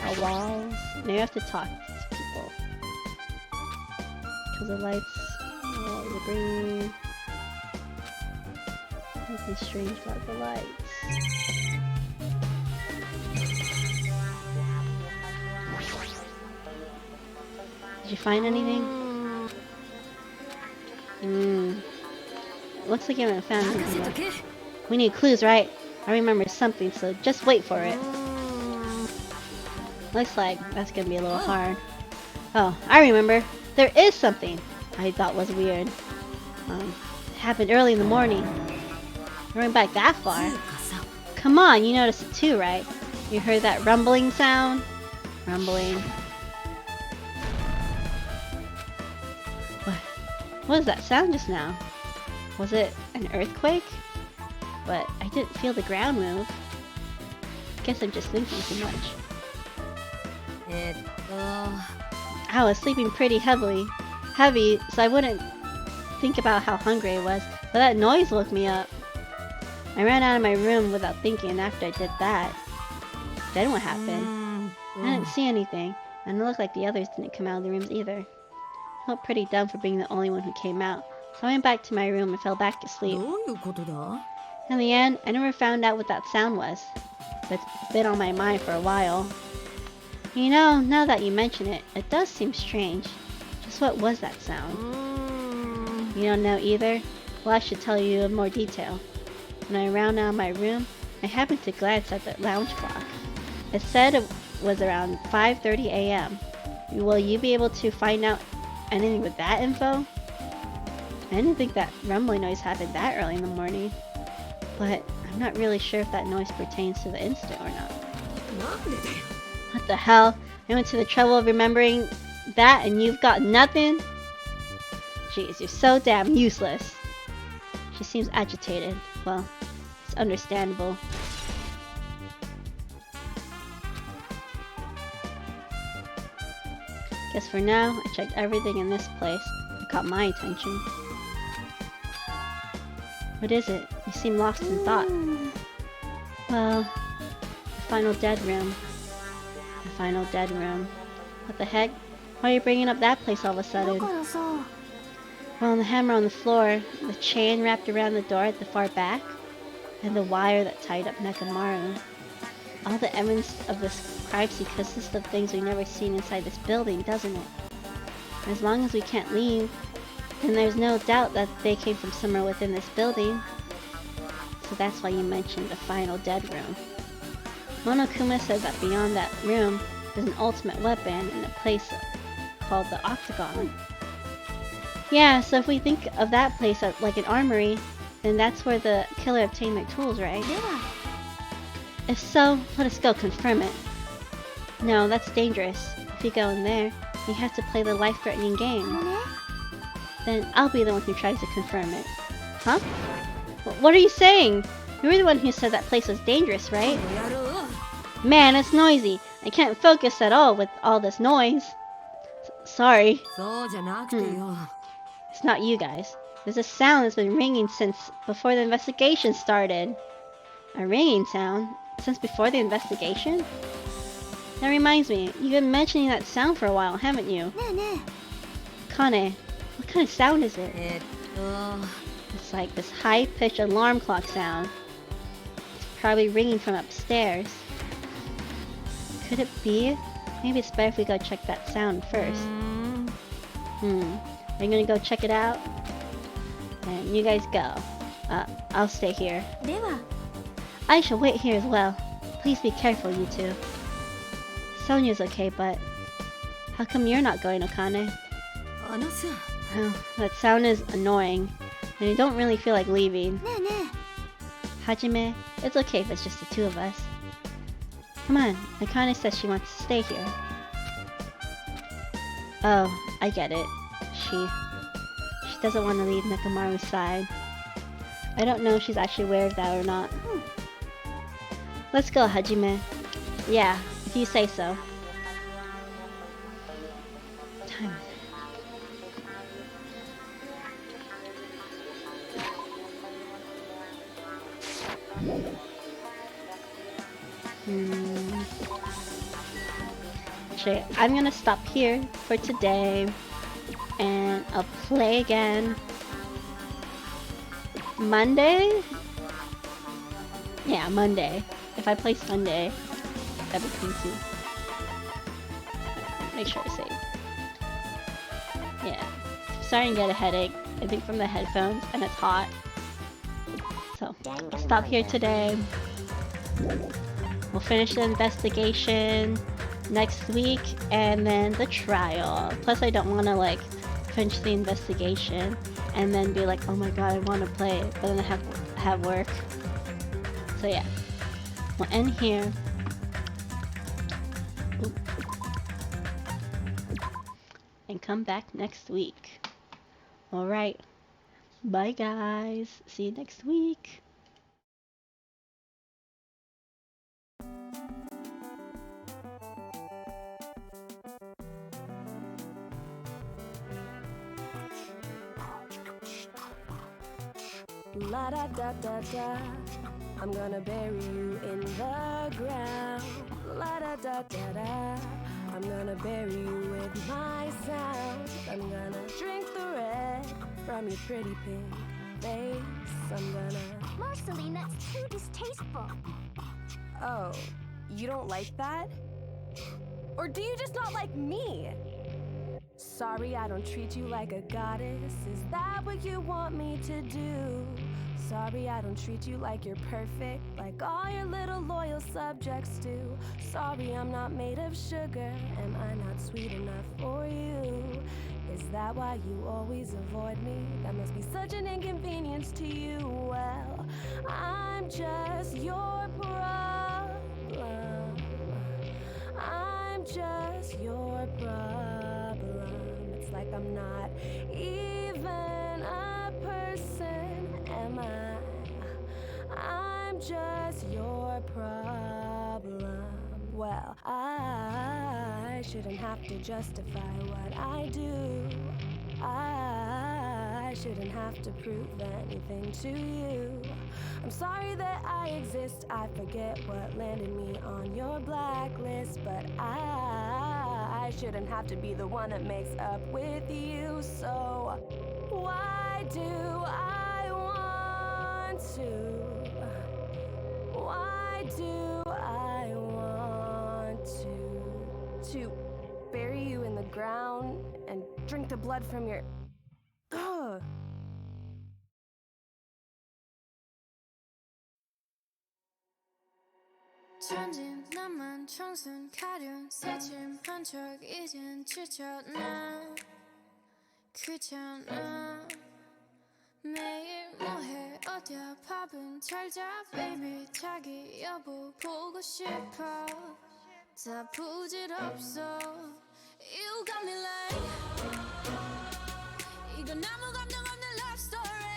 Our walls. Now you have to talk to people. Because the lights. Oh, the green. Something strange about the lights. Did you find anything? Looks like you haven't found anything yet. We need clues, right? I remember something, so just wait for it. Looks like that's gonna be a little hard. Oh, I remember. There is something I thought was weird. It happened early in the morning. Going back that far? Come on, you noticed it too, right? You heard that rumbling sound? Rumbling. What was that sound just now? Was it an earthquake? But I didn't feel the ground move. Guess I'm just thinking too much. I was sleeping pretty heavy, so I wouldn't think about how hungry I was, but that noise woke me up. I ran out of my room without thinking after I did that. Then what happened? I didn't see anything, and it looked like the others didn't come out of the rooms either. I felt pretty dumb for being the only one who came out, so I went back to my room and fell back asleep. In the end, I never found out what that sound was, but it's been on my mind for a while. You know, now that you mention it, it does seem strange. Just what was that sound? You don't know either? Well, I should tell you in more detail. When I ran out of my room, I happened to glance at the lounge clock. It said it was around 5:30 a.m. Will you be able to find out anything with that info? I didn't think that rumbling noise happened that early in the morning, but I'm not really sure if that noise pertains to the incident or not. What the hell? I went to the trouble of remembering that and you've got nothing? Jeez, you're so damn useless. She seems agitated. Well, it's understandable. Guess for now, I checked everything in this place. It caught my attention. What is it? You seem lost in thought. Well, the final dead room. The final dead room. What the heck? Why are you bringing up that place all of a sudden? Well, the hammer on the floor, the chain wrapped around the door at the far back, and the wire that tied up Nekomaru. All the evidence of this crime scene consists of things we've never seen inside this building, doesn't it? As long as we can't leave, then there's no doubt that they came from somewhere within this building. So that's why you mentioned the final dead room. Monokuma says that beyond that room, there's an ultimate weapon in a place called the Octagon. Yeah, so if we think of that place as like an armory, then that's where the killer obtained their tools, right? Yeah. If so, let us go confirm it. No, that's dangerous. If you go in there, you have to play the life-threatening game. Then I'll be the one who tries to confirm it. Huh? What are you saying? You were the one who said that place was dangerous, right? Man, it's noisy. I can't focus at all with all this noise. Sorry. It's not you guys. There's a sound that's been ringing since before the investigation started. A ringing sound? Since before the investigation? That reminds me, you've been mentioning that sound for a while, haven't you? Kane, what kind of sound is it? It's like this high-pitched alarm clock sound. It's probably ringing from upstairs. Could it be? Maybe it's better if we go check that sound first. Are you gonna go check it out? And you guys go. I'll stay here. では I shall wait here as well. Please be careful, you two. Sonya's okay, but how come you're not going, Akane? あのさ Oh, that sound is annoying, and you don't really feel like leaving. ねえね Hajime, it's okay if it's just the two of us. Come on, Akane says she wants to stay here. Oh, I get it. She doesn't want to leave Nekomaru's side. I don't know if she's actually aware of that or not. Let's go, Hajime. Yeah, if you say so. Time. Actually, I'm gonna stop here for today, and I'll play again Monday? Yeah, Monday. If I play Sunday, that'd be crazy. Make sure I save. Yeah. Starting to get a headache, I think from the headphones, and it's hot. So, I'll stop here today. We'll finish the investigation next week, and then the trial. Plus, I don't want to, like, finish the investigation and then be like, oh my god, I want to play it, but then I have work. So yeah, we'll end here. Oop. And come back next week. Alright, bye guys, see you next week. La da da da da, I'm gonna bury you in the ground. La da da da da, I'm gonna bury you with my sound. I'm gonna drink the red from your pretty pink face. I'm gonna... Marceline, that's too distasteful. Oh, you don't like that? Or do you just not like me? Sorry, I don't treat you like a goddess. Is that what you want me to do? Sorry, I don't treat you like you're perfect, like all your little loyal subjects do. Sorry, I'm not made of sugar. Am I not sweet enough for you? Is that why you always avoid me? That must be such an inconvenience to you. Well, I'm just your problem. I'm just your problem. It's like I'm not even a person, am I? I'm just your problem. Well, I shouldn't have to justify what I do. I shouldn't have to prove anything to you. I'm sorry that I exist. I forget what landed me on your blacklist, but I shouldn't have to be the one that makes up with you. So why do I want to? Why do I want to bury you in the ground and drink the blood from your... Ugh. 천진 나만 청순 가련 새침한 척 이젠 지쳤나 귀찮아 매일 뭐해 어디야 밥은 잘자 baby 자기 여보 보고 싶어 다 부질없어 You got me like 이건 아무 감정 없는 love story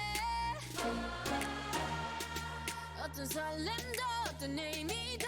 어떤 설렘도 어떤 의미도